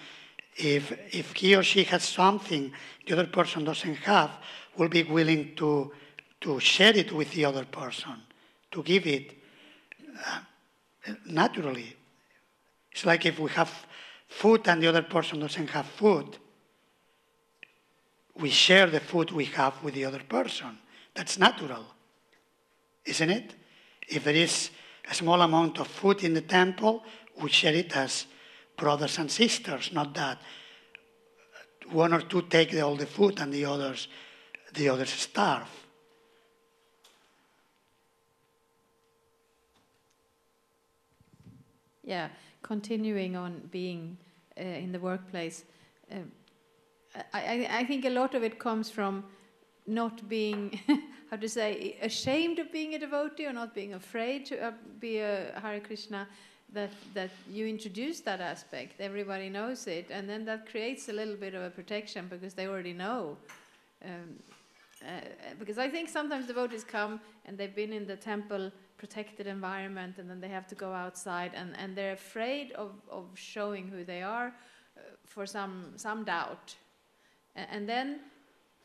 if he or she has something the other person doesn't have, will be willing to share it with the other person, to give it naturally. It's like if we have food and the other person doesn't have food, we share the food we have with the other person. That's natural, isn't it? If there is a small amount of food in the temple, we share it as brothers and sisters, not that one or two take all the food and the others starve. Yeah, continuing on being in the workplace, I think a lot of it comes from not being, how to say, ashamed of being a devotee, or not being afraid to be a Hare Krishna, that you introduce that aspect. Everybody knows it, and then that creates a little bit of a protection because they already know. Because I think sometimes devotees come and they've been in the temple protected environment, and then they have to go outside, and they're afraid of showing who they are for some doubt. And then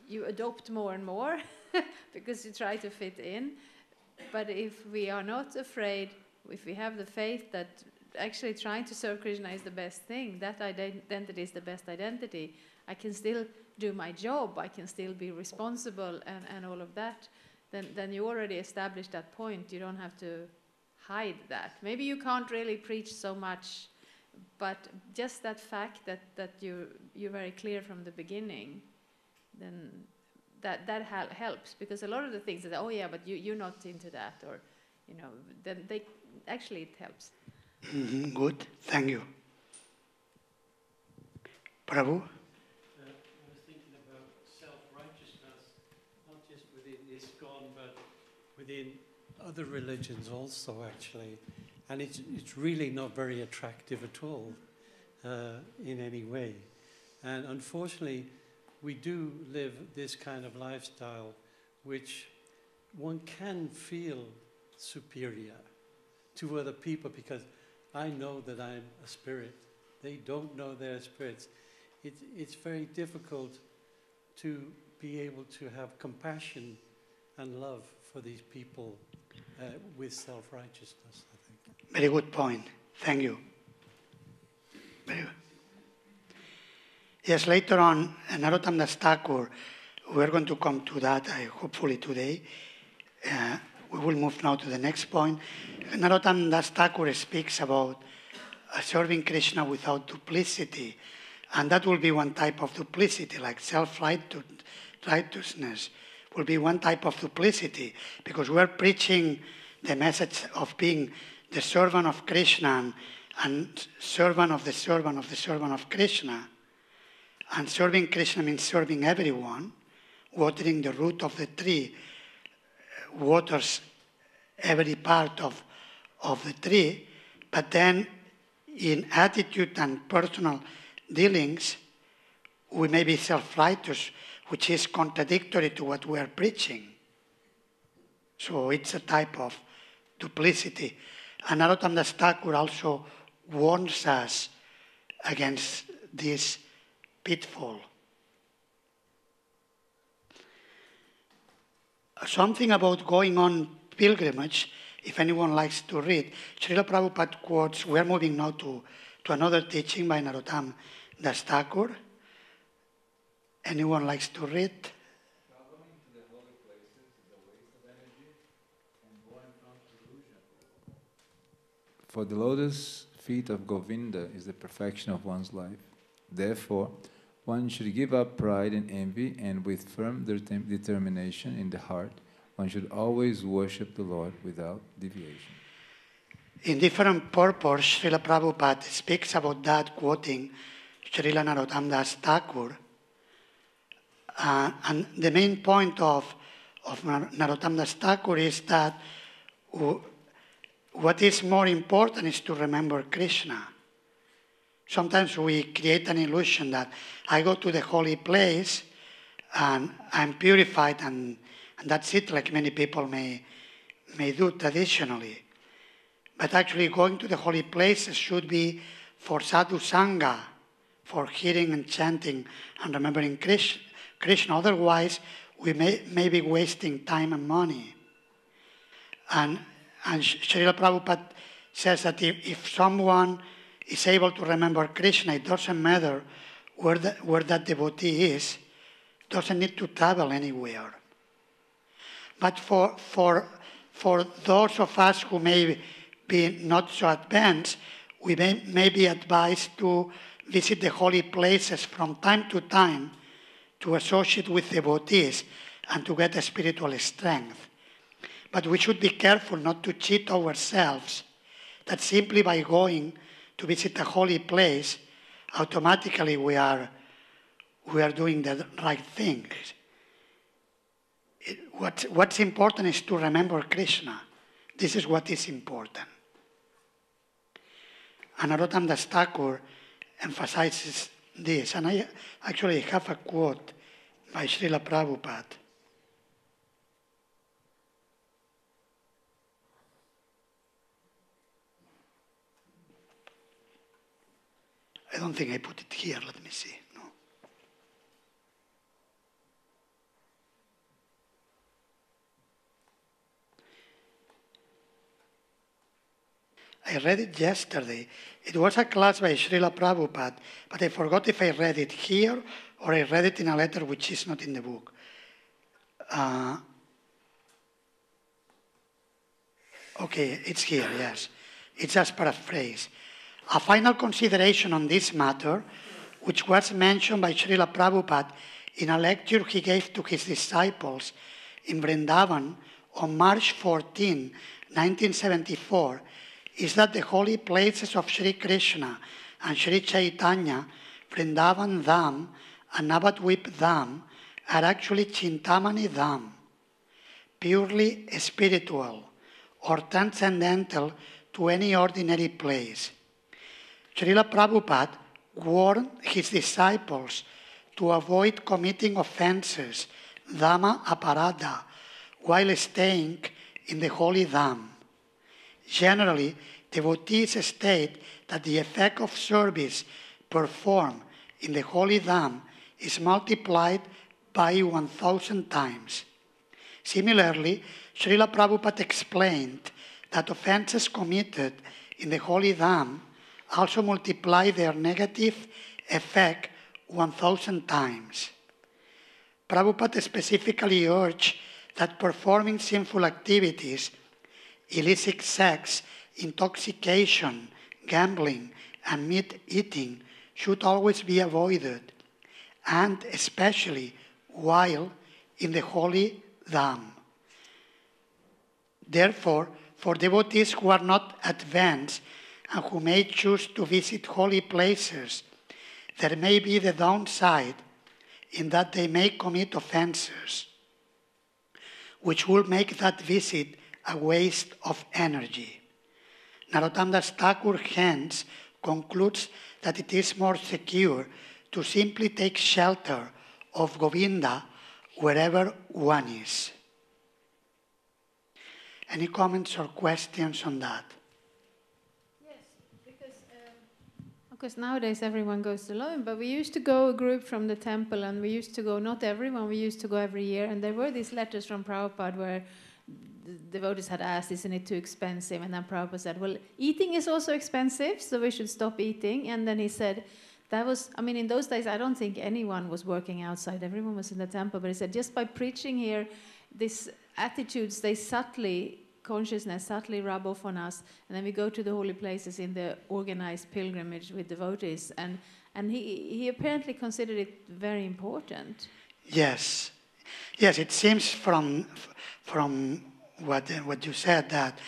you adopt more and more because you try to fit in. But if we are not afraid, if we have the faith that actually trying to serve Krishna is the best thing, that identity is the best identity, I can still do my job, I can still be responsible and all of that, then you already established that point. You don't have to hide that. Maybe you can't really preach so much, but just that fact that you're very clear from the beginning, then that helps, because a lot of the things that, oh yeah, but you're not into that, or, then actually it helps. Good, thank you. Prabhu? I was thinking about self-righteousness, not just within ISKCON, but within other religions also, actually. And it's really not very attractive at all in any way. And unfortunately, we do live this kind of lifestyle which one can feel superior to other people, because I know that I'm a spirit. They don't know they're spirits. It's very difficult to be able to have compassion and love for these people with self-righteousness, I think. Very good point. Thank you. Very good. Yes, later on, Narottam Das Thakur, we're going to come to that, hopefully today. We will move now to the next point. Narottam Das Thakur speaks about serving Krishna without duplicity. And that will be one type of duplicity, like self-righteousness will be one type of duplicity, because we're preaching the message of being the servant of Krishna and servant of the servant of the servant of Krishna. And serving Krishna means serving everyone. Watering the root of the tree waters every part of the tree, but then in attitude and personal dealings, we may be self-righteous, which is contradictory to what we are preaching. So it's a type of duplicity. And Narottam Das Thakur also warns us against this pitfall. Something about going on pilgrimage, if anyone likes to read. Srila Prabhupada quotes, we are moving now to another teaching by Narottam Das Thakur. Anyone likes to read? Traveling to the holy places is a waste of energy and born from illusion. For the lotus feet of Govinda is the perfection of one's life. Therefore, one should give up pride and envy, and with firm determination in the heart, one should always worship the Lord without deviation. In different purpose, Srila Prabhupada speaks about that, quoting Srila Narottam Das Thakur. And the main point of Narottam Das Thakur is that what is more important is to remember Krishna. Sometimes we create an illusion that I go to the holy place and I'm purified and that's it, like many people may do traditionally. But actually going to the holy places should be for sadhu sangha, for hearing and chanting and remembering Krishna. Otherwise, we may be wasting time and money. And Srila Prabhupada says that if someone is able to remember Krishna, it doesn't matter where that devotee is, doesn't need to travel anywhere. But for those of us who may be not so advanced, we may be advised to visit the holy places from time to time to associate with devotees and to get a spiritual strength. But we should be careful not to cheat ourselves, that simply by going to visit a holy place, automatically we are doing the right thing. What's important is to remember Krishna. This is what is important. And Narottam Das Thakur emphasizes this. And I actually have a quote by Srila Prabhupada. I don't think I put it here. Let me see. No. I read it yesterday. It was a class by Srila Prabhupada, but I forgot if I read it here or I read it in a letter which is not in the book. Okay, it's here, yes. It's just paraphrase. A final consideration on this matter, which was mentioned by Srila Prabhupada in a lecture he gave to his disciples in Vrindavan on March 14, 1974, is that the holy places of Sri Krishna and Sri Chaitanya, Vrindavan Dham and Navadvip Dham, are actually Chintamani Dham, purely spiritual or transcendental to any ordinary place. Srila Prabhupada warned his disciples to avoid committing offenses, Dhamma aparada, while staying in the holy Dham. Generally, devotees state that the effect of service performed in the holy Dham is multiplied by 1,000 times. Similarly, Srila Prabhupada explained that offenses committed in the holy Dham also multiply their negative effect 1,000 times. Prabhupada specifically urged that performing sinful activities, illicit sex, intoxication, gambling, and meat eating should always be avoided, and especially while in the holy Dham. Therefore, for devotees who are not advanced and who may choose to visit holy places, there may be the downside in that they may commit offenses, which will make that visit a waste of energy. Narottam Das Thakur hence concludes that it is more secure to simply take shelter of Govinda wherever one is. Any comments or questions on that? Because nowadays everyone goes alone, but we used to go a group from the temple, and we used to go, not everyone, we used to go every year, and there were these letters from Prabhupada where the devotees had asked, isn't it too expensive? And then Prabhupada said, well, eating is also expensive, so we should stop eating. And then he said, in those days, I don't think anyone was working outside, everyone was in the temple, but he said, just by preaching here, these attitudes, consciousness subtly rub off on us, and then we go to the holy places in the organized pilgrimage with devotees, and he apparently considered it very important. Yes, it seems from what you said that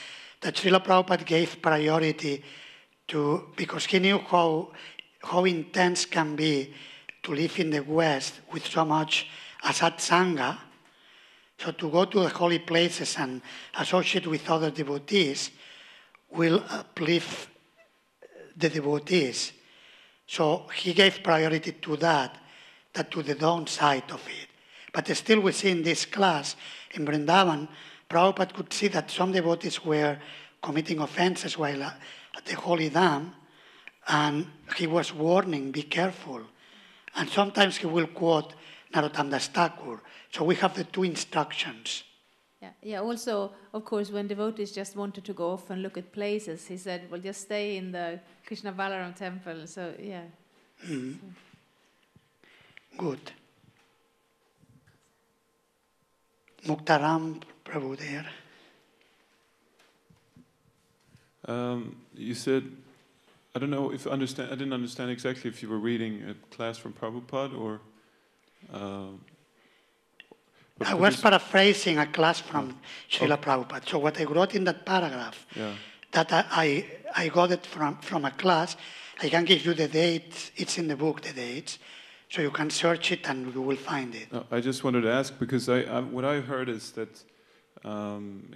Srila Prabhupada gave priority to, because he knew how intense can be to live in the West with so much asat sangha. So to go to the holy places and associate with other devotees will uplift the devotees. So he gave priority to that to the downside of it. But still we see in this class in Vrindavan, Prabhupada could see that some devotees were committing offenses while at the holy Dham, and he was warning, be careful. And sometimes he will quote Narottam Das Thakur. So we have the two instructions. Yeah. Also, of course, when devotees just wanted to go off and look at places, he said, well, just stay in the Krishna Balaram temple. So, yeah. Mm-hmm. Good. Muktaram Prabhu there. You said, I don't know if I didn't understand exactly if you were reading a class from Prabhupada or... I was paraphrasing a class from Srila Prabhupada. So what I wrote in that paragraph, that I got it from a class, I can give you the dates. It's in the book, the dates. So you can search it and you will find it. No, I just wanted to ask, because what I heard is that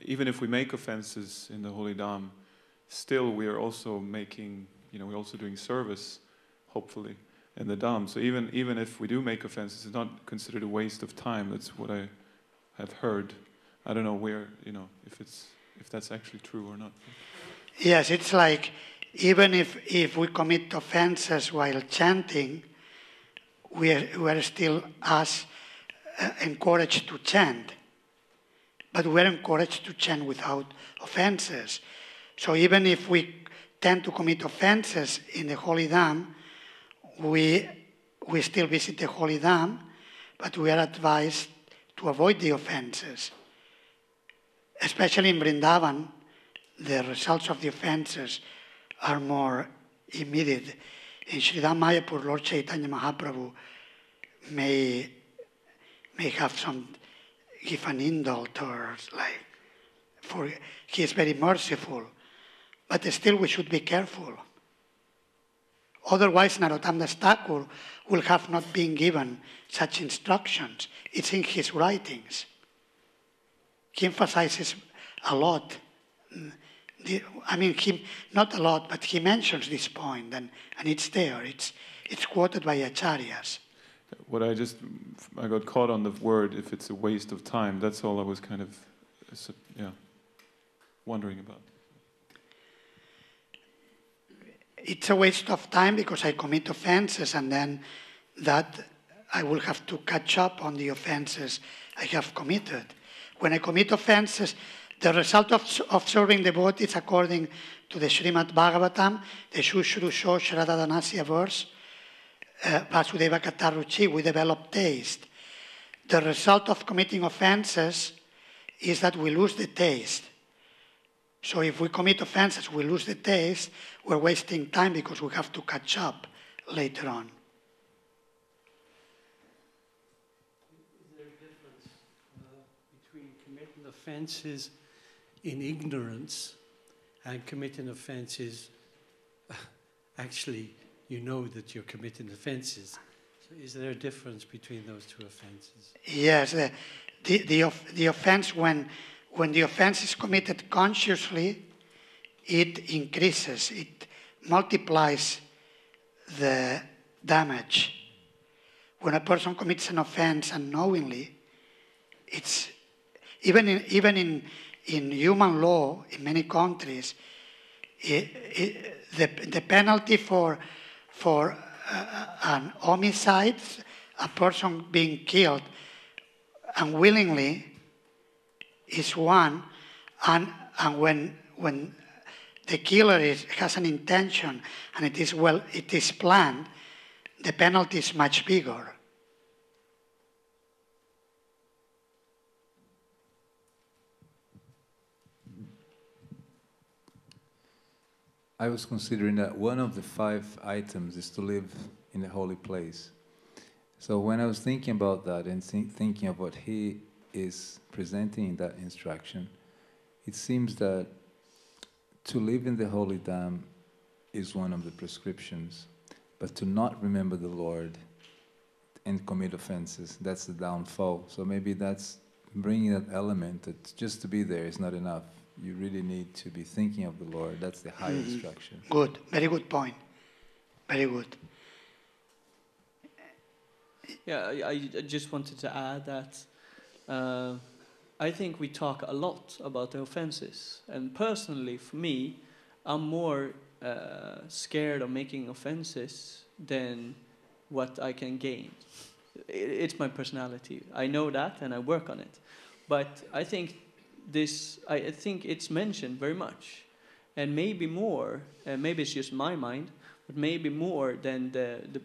even if we make offenses in the Holy Dham, still we are also making, we're also doing service, hopefully, in the Dham. So even if we do make offenses, it's not considered a waste of time. That's what I have heard. I don't know where, if that's actually true or not. Yes, it's like even if we commit offenses while chanting, we are still encouraged to chant. But we're encouraged to chant without offenses. So even if we tend to commit offenses in the Holy Dham, we still visit the Holy Dham, but we are advised to avoid the offenses. Especially in Vrindavan, the results of the offenses are more immediate. In Sridham Mayapur, Lord Chaitanya Mahaprabhu may may have give an indult or he is very merciful. But still we should be careful. Otherwise, Narottam Das Thakur will have not been given such instructions. It's in his writings. He emphasizes a lot. Not a lot, but he mentions this point, and it's there. It's quoted by Acharyas. What I got caught on the word, if it's a waste of time, that's all I was kind of, wondering about. It's a waste of time because I commit offenses, and then that I will have to catch up on the offenses I have committed. When I commit offenses, the result of serving devotees according to the Srimad Bhagavatam, the Shushrusho Shraddhadanasya verse, Vasudeva Kataruchi, we develop taste. The result of committing offenses is that we lose the taste. So if we commit offenses, we lose the taste, we're wasting time because we have to catch up later on. Is there a difference between committing offenses in ignorance and committing offenses, actually you know that you're committing offenses? So is there a difference between those two offenses? Yes, the offense, when the offense is committed consciously, it increases, it multiplies the damage. When a person commits an offense unknowingly, it's even in human law in many countries, the penalty for an homicide, a person being killed unwillingly, is one, and when the killer has an intention and it is planned, the penalty is much bigger. I was considering that one of the 5 items is to live in a holy place. So when I was thinking about that and thinking of what he is presenting in that instruction, it seems that to live in the holy dham is one of the prescriptions, but to not remember the Lord and commit offenses, that's the downfall. So maybe that's bringing that element that just to be there is not enough. You really need to be thinking of the Lord. That's the high instruction. Good, very good point. Very good. Yeah, I just wanted to add that I think we talk a lot about the offenses. And personally, for me, I'm more scared of making offenses than what I can gain. It's my personality. I know that and I work on it. But I think it's mentioned very much. And maybe more, maybe it's just my mind, but maybe more than the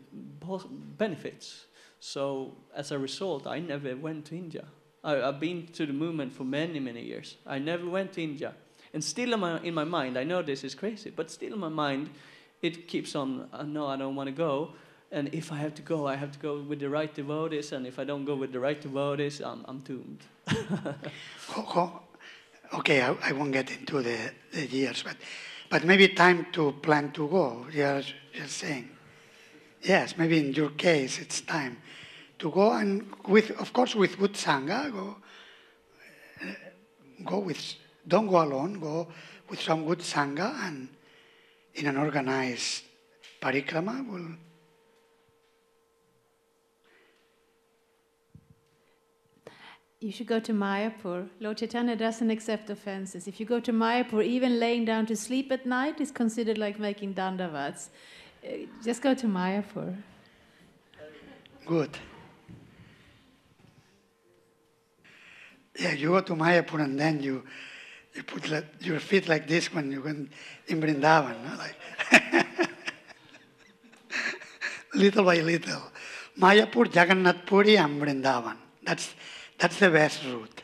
benefits. So as a result, I never went to India. I've been to the movement for many, many years. I never went to India. And still in my mind, I know this is crazy, but still in my mind, it keeps on, no, I don't want to go. And if I have to go, I have to go with the right devotees. And if I don't go with the right devotees, I'm doomed. Okay, I won't get into the years, but maybe time to plan to go. You're just saying. Yes, maybe in your case, it's time to go, and of course with good sangha. Don't go alone. Go with some good sangha, and in an organized parikrama. You should go to Mayapur. Lord Chaitanya doesn't accept offenses. If you go to Mayapur, even laying down to sleep at night is considered like making dandavats. Just go to Mayapur. Good. Yeah, you go to Mayapur and then you put your feet like this when you went in Vrindavan, no? Like little by little. Mayapur, Jagannath Puri, and Vrindavan. That's the best route.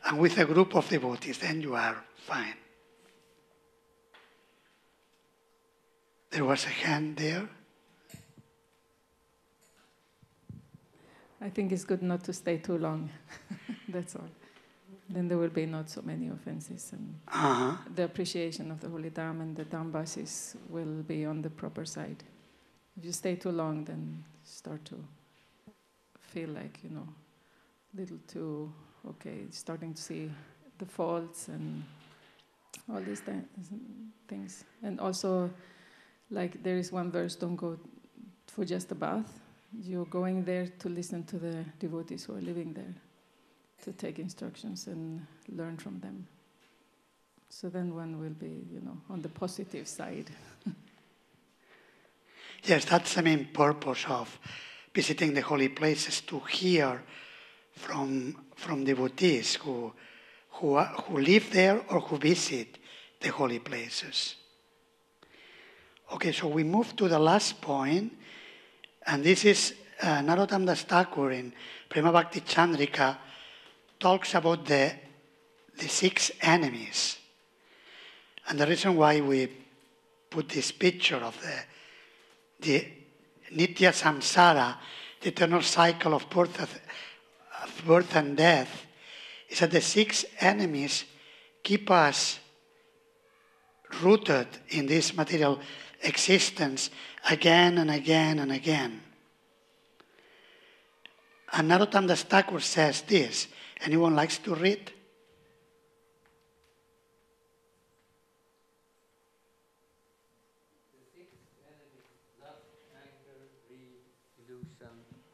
And with a group of devotees, then you are fine. There was a hand there. I think it's good not to stay too long. That's all. Then there will be not so many offenses, and the appreciation of the Holy Dham and the Dhambasis will be on the proper side. If you stay too long, then start to feel like, little too, starting to see the faults and all these things. And also, like there is one verse, don't go for just a bath. You're going there to listen to the devotees who are living there, to take instructions and learn from them. So then one will be, on the positive side. Yes, that's the main purpose of visiting the holy places, to hear from devotees who live there or who visit the holy places. Okay, so we move to the last point, and this is Narottam Das Thakur in Prema Bhakti Chandrika talks about the 6 enemies. And the reason why we put this picture of the Nitya Samsara, the eternal cycle of birth and death, is that the 6 enemies keep us rooted in this material existence again and again and again. And Narottam Das Thakur says this. Anyone likes to read?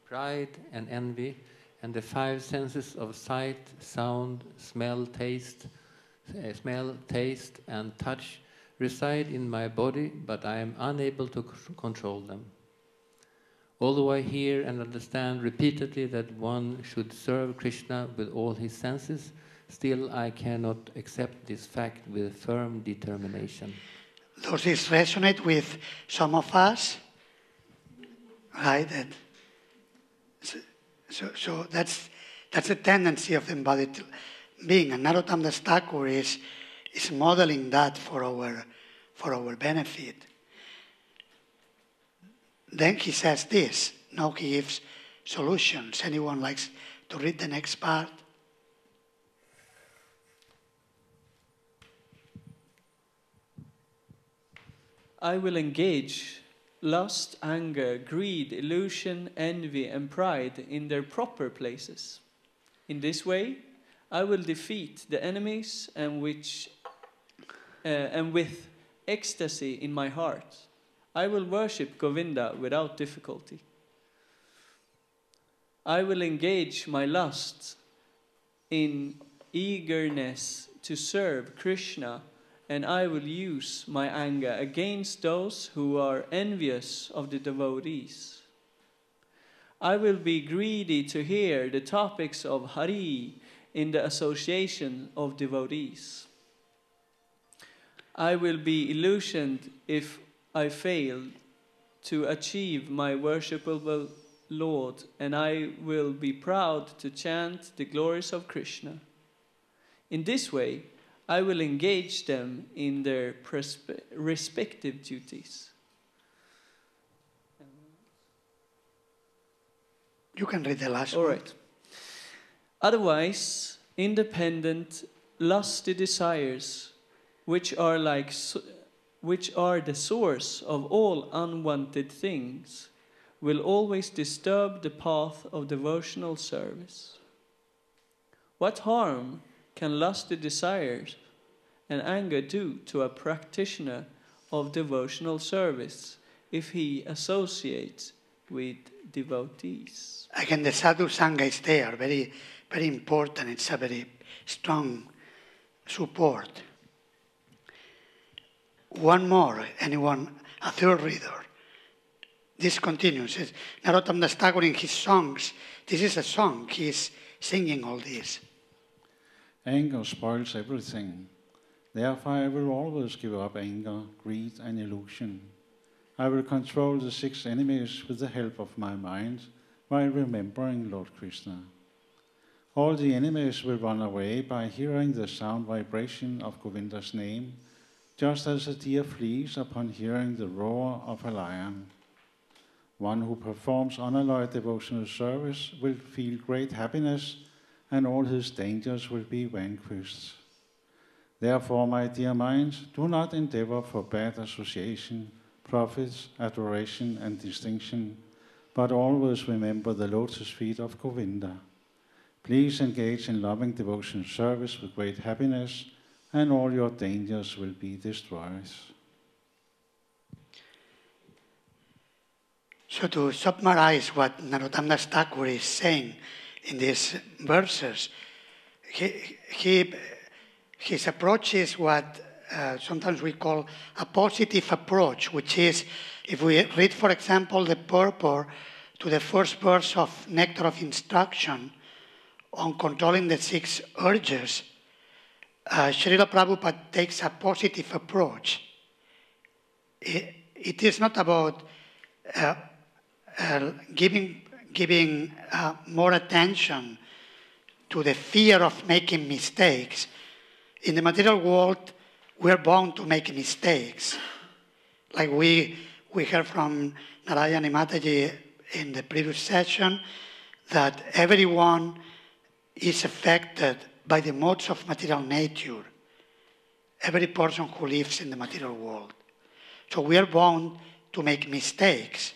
Pride and envy, and the 5 senses of sight, sound, smell, taste, and touch reside in my body, but I am unable to control them. Although I hear and understand repeatedly that one should serve Krishna with all his senses, still I cannot accept this fact with firm determination. Does this resonate with some of us? Right? So that's a tendency of the embodied being, and Narottam Das Thakur is modeling that for our benefit. Then he says this. Now he gives solutions. Anyone likes to read the next part? I will engage lust, anger, greed, illusion, envy, and pride in their proper places. In this way, I will defeat the enemies and with ecstasy in my heart, I will worship Govinda without difficulty. I will engage my lust in eagerness to serve Krishna, and I will use my anger against those who are envious of the devotees. I will be greedy to hear the topics of Hari in the association of devotees. I will be illusioned if I fail to achieve my worshipable Lord, and I will be proud to chant the glories of Krishna. In this way, I will engage them in their respective duties. You can read the last one. All right. Otherwise, independent, lusty desires, which are the source of all unwanted things, will always disturb the path of devotional service. What harm can lusty desires and anger do to a practitioner of devotional service if he associates with devotees? Again, the Sadhu Sangha is there, very, very important. It's a very strong support. One more, anyone, a third reader. This continues. Narottam Das Thakur in his songs, this is a song, he's singing all this. Anger spoils everything. Therefore, I will always give up anger, greed, and illusion. I will control the 6 enemies with the help of my mind while remembering Lord Krishna. All the enemies will run away by hearing the sound vibration of Govinda's name, just as a deer flees upon hearing the roar of a lion. One who performs unalloyed devotional service will feel great happiness, and all his dangers will be vanquished. Therefore, my dear minds, do not endeavor for bad association, profits, adoration, and distinction, but always remember the lotus feet of Govinda. Please engage in loving devotion service with great happiness, and all your dangers will be destroyed. So to summarize what Narottam Das Thakur is saying in these verses, his approach is what sometimes we call a positive approach, which is, if we read, for example, the purport to the first verse of Nectar of Instruction on controlling the 6 urges, Srila Prabhupada takes a positive approach. It is not about giving more attention to the fear of making mistakes. In the material world, we're bound to make mistakes. Like we heard from Narayani Mataji in the previous session, that everyone is affected by the modes of material nature. Every person who lives in the material world. So we are bound to make mistakes.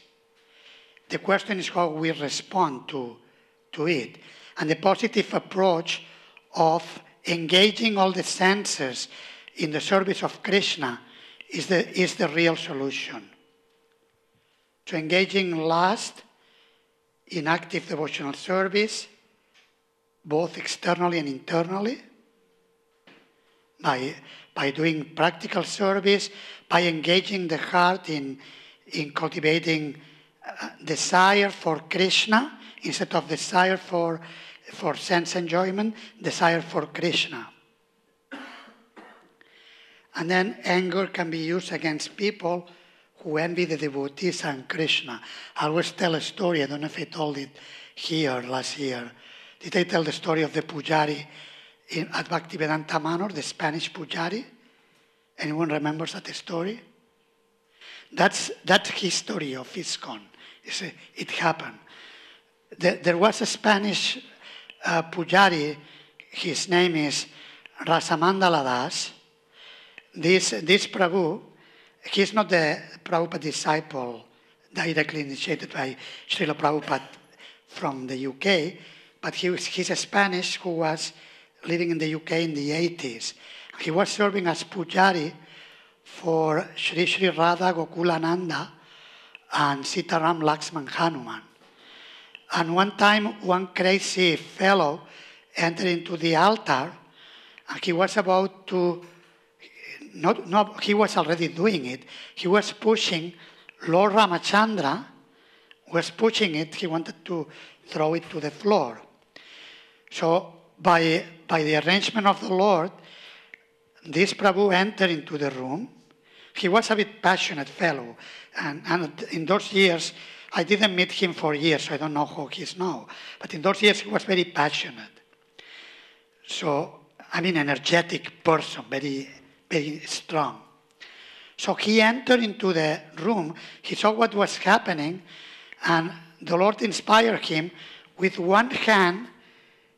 The question is how we respond to it. And the positive approach of engaging all the senses in the service of Krishna is the real solution. So engaging last in active devotional service, both externally and internally, by doing practical service, by engaging the heart in cultivating desire for Krishna instead of desire for sense enjoyment, desire for Krishna. And then anger can be used against people who envy the devotees and Krishna. I always tell a story, I don't know if I told it here last year. Did I tell the story of the Pujari at Bhaktivedanta Manor, the Spanish Pujari? Anyone remembers that story? That's history of ISKCON. It happened. There was a Spanish Pujari, his name is Rasamandala Das. This Prabhu, he's not the Prabhupada disciple directly initiated by Srila Prabhupada from the UK, but he's a Spanish who was living in the UK in the 80s. He was serving as Pujari for Sri Sri Radha Gokulananda and Sitaram Lakshman Hanuman. And one time, one crazy fellow entered into the altar, and he was about to, he was already doing it. He was pushing, Lord Ramachandra was pushing it. He wanted to throw it to the floor. So by the arrangement of the Lord, this Prabhu entered into the room. He was a bit passionate fellow. And in those years, I didn't meet him for years, so I don't know how he is now. But in those years, he was very passionate. So, energetic person, very, very strong. So he entered into the room. He saw what was happening, and the Lord inspired him. With one hand,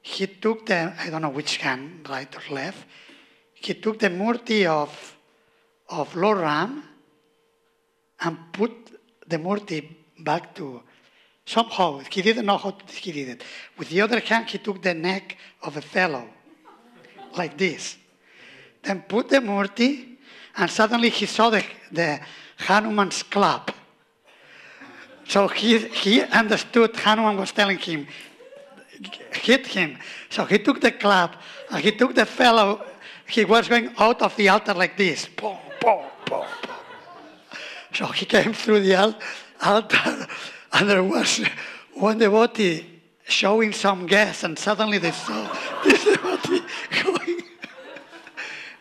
he took I don't know which hand, right or left, he took the murti of Lord Ram and put the murti back to, somehow, he didn't know how he did it. With the other hand, he took the neck of a fellow, like this. Then put the murti, and suddenly he saw the Hanuman's club. So he understood Hanuman was telling him, hit him. So he took the club, and he took the fellow. He was going out of the altar like this. Boom, boom, boom, boom. So he came through the altar, and there was one devotee showing some gas, and suddenly they saw this devotee going.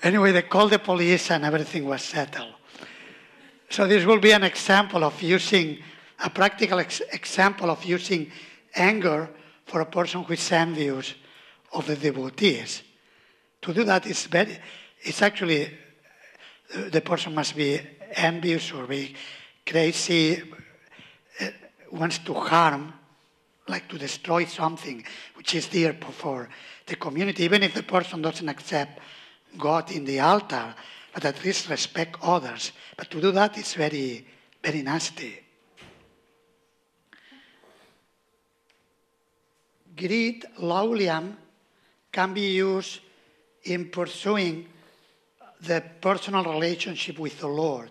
Anyway, they called the police, and everything was settled. So this will be an example of using, a practical example of using anger for a person who is envious of the devotees. To do that it's actually, the person must be envious or be crazy. wants to harm, like to destroy something which is dear for the community, even if the person doesn't accept God in the altar, but at least respect others. But to do that is very, very nasty. Greed, lauliam, can be used in pursuing the personal relationship with the Lord.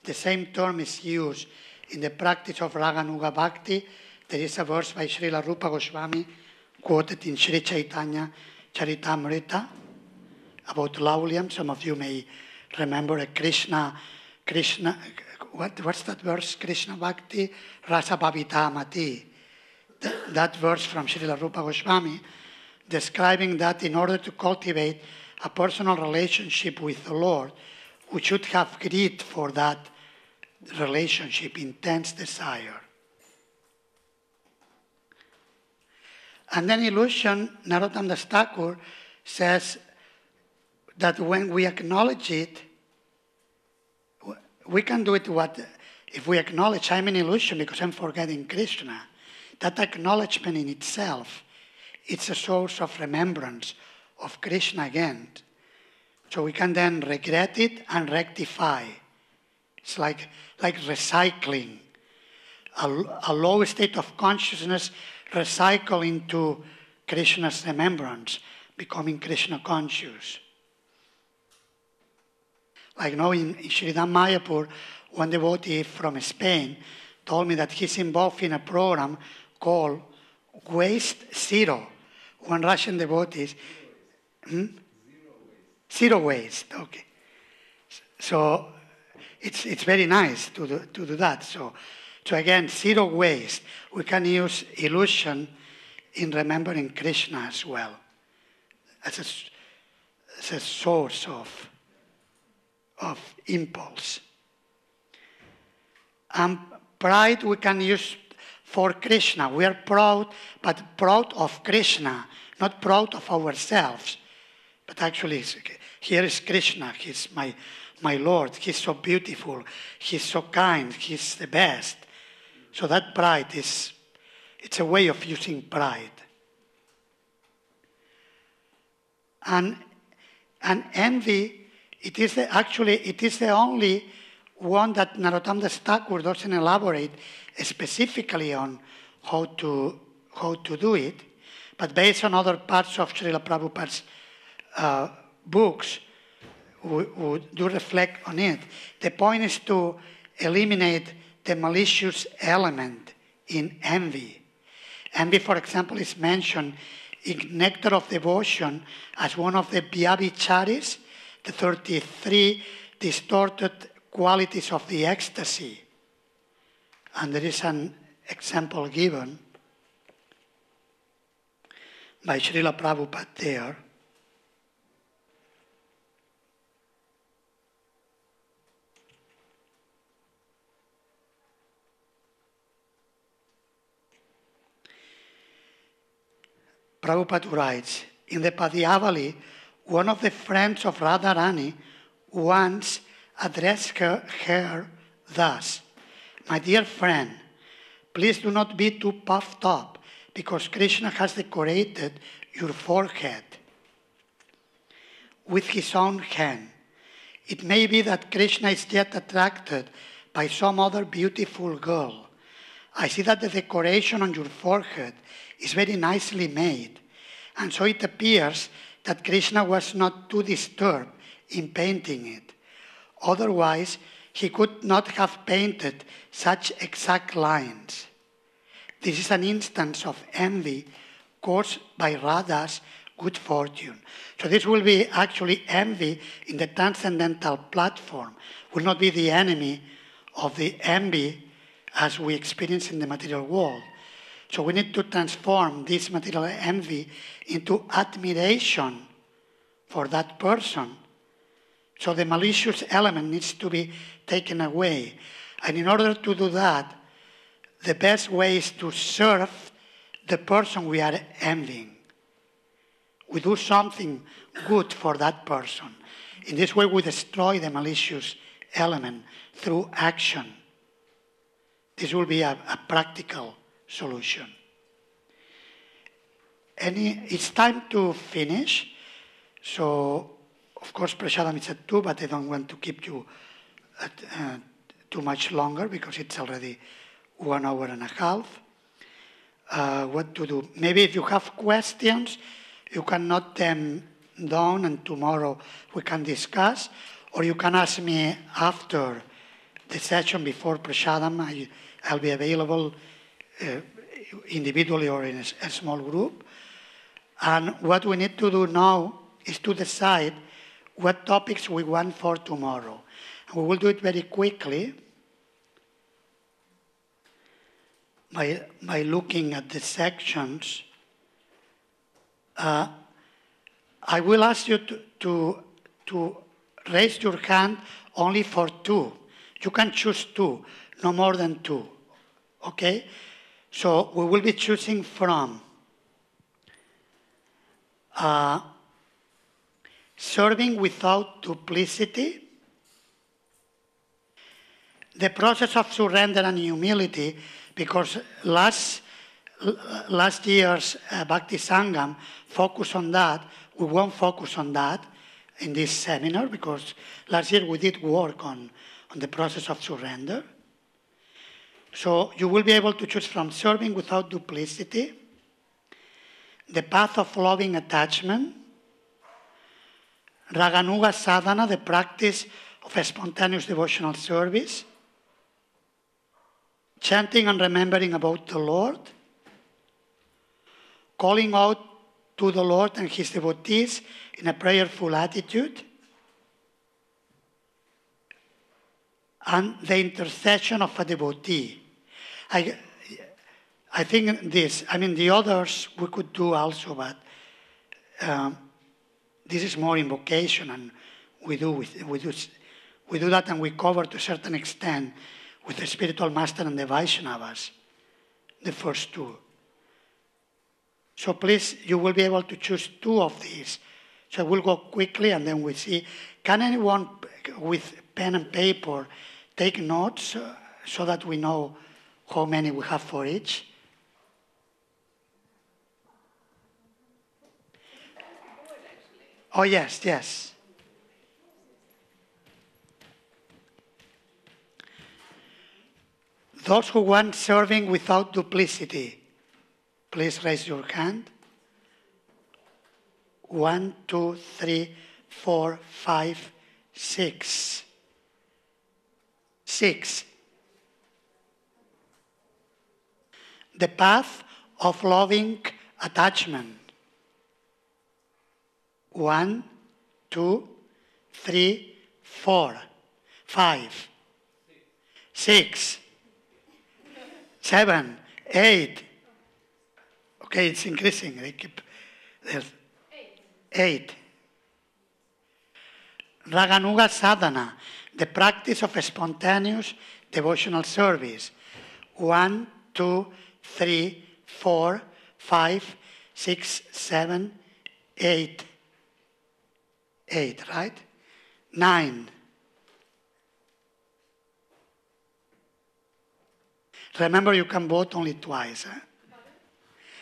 The same term is used in the practice of Raganuga Bhakti. There is a verse by Srila Rupa Goswami quoted in Sri Chaitanya Charitamrita about lauliam. Some of you may remember a Krishna, what's that verse? Krishna Bhakti Rasa Bhavitamati. That verse from Srila Rupa Goswami describing that in order to cultivate a personal relationship with the Lord, we should have greed for that relationship, intense desire. And then illusion, Narottam Das Thakur says that when we acknowledge it, we can do it if we acknowledge I'm in illusion because I'm forgetting Krishna. That acknowledgement in itself, it's a source of remembrance of Krishna again. So we can then regret it and rectify. It's like recycling. A low state of consciousness recycle into Krishna's remembrance, becoming Krishna conscious. Like now in Sridham Mayapur, one devotee from Spain told me that he's involved in a program called Waste Zero. One Russian devotee. Zero waste. Okay. So it's very nice to do that. So again, zero waste. We can use illusion in remembering Krishna as well as a source of impulse. And pride we can use for Krishna. We are proud, but proud of Krishna, not proud of ourselves. But actually, here is Krishna. He's my Lord. He's so beautiful. He's so kind. He's the best. So that pride it's a way of using pride. And envy, it is the only one that Narottam Das Thakur doesn't elaborate specifically on how to do it, but based on other parts of Srila Prabhupada's books, we do reflect on it. The point is to eliminate the malicious element in envy. Envy, for example, is mentioned in Nectar of Devotion as one of the Vyabhicharis, the 33 distorted qualities of the ecstasy. And there is an example given by Srila Prabhupada there. Prabhupada writes, in the Padyavali, one of the friends of Radharani once addressed her thus, "My dear friend, please do not be too puffed up because Krishna has decorated your forehead with his own hand. It may be that Krishna is yet attracted by some other beautiful girl. I see that the decoration on your forehead is very nicely made, and so it appears that Krishna was not too disturbed in painting it. Otherwise, he could not have painted such exact lines. This is an instance of envy caused by Radha's good fortune." So this will be actually envy in the transcendental platform, will not be the enemy of the envy as we experience in the material world. So we need to transform this material envy into admiration for that person. So the malicious element needs to be taken away. And in order to do that, the best way is to serve the person we are envying. We do something good for that person. In this way, we destroy the malicious element through action. this will be a practical solution. It's time to finish. So, of course, Prashadam is at 2, but I don't want to keep you too much longer because it's already 1 hour and a half. What to do? Maybe if you have questions, you can note them down and tomorrow we can discuss. Or you can ask me after the session before Prashadam. I'll be available individually or in a small group. And what we need to do now is to decide what topics we want for tomorrow. And we will do it very quickly by looking at the sections. I will ask you to raise your hand only for 2. You can choose 2, no more than 2. Okay? So we will be choosing from serving without duplicity, the process of surrender and humility, because last year's Bhakti Sangam focused on that. We won't focus on that in this seminar because last year we did work on the process of surrender. So you will be able to choose from serving without duplicity, the path of loving attachment, Raganuga Sadhana, the practice of a spontaneous devotional service, chanting and remembering about the Lord, calling out to the Lord and His devotees in a prayerful attitude, and the intercession of a devotee. I think the others we could do also, but this is more invocation, and we do that, and we cover to a certain extent with the spiritual master and the Vaishnavas, the first 2. So please, you will be able to choose 2 of these. So we'll go quickly, and then we see. Can anyone with pen and paper take notes so that we know how many we have for each? Oh, yes. Those who want serving without duplicity, please raise your hand. 1, 2, 3, 4, 5, 6. 6. The path of loving attachment. 1, 2, 3, 4, 5, 6, 7, 8. Okay, it's increasing. They keep there's 8. Raganuga Sadhana, the practice of a spontaneous devotional service. 1, 2, 3, 4, 5, 6, 7, 8. 8, right? 9. Remember, you can vote only twice.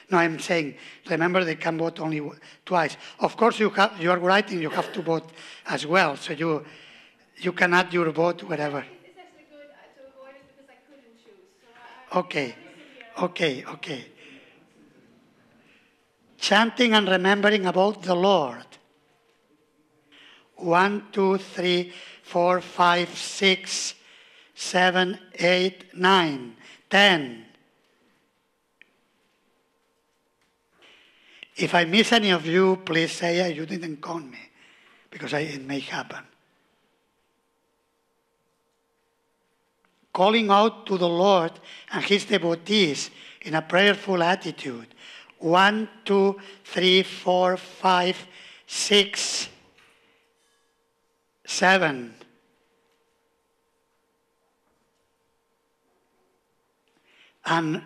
No, I'm saying, remember, they can vote only twice. Of course, you are writing, you have to vote as well. So you can add your vote, whatever. It's actually good to avoid it because I couldn't choose. So Okay. Chanting and remembering about the Lord. 1, 2, 3, 4, 5, 6, 7, 8, 9, 10. If I miss any of you, please say you didn't count me, because it may happen. Calling out to the Lord and His devotees in a prayerful attitude. 1, 2, 3, 4, 5, 6, 7. And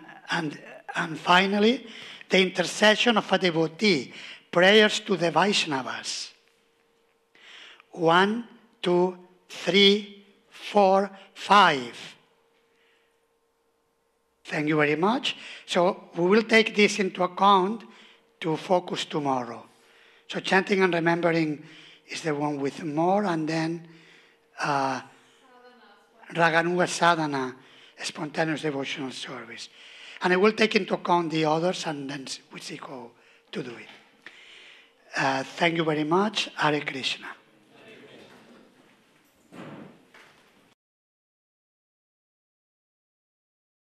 finally, the intercession of a devotee, prayers to the Vaishnavas. 1, 2, 3, 4, 5. Thank you very much. So we will take this into account to focus tomorrow. So chanting and remembering is the one with more, and then Raganuga Sadhana, spontaneous devotional service. And I will take into account the others, and then we see how to do it. Thank you very much. Hare Krishna.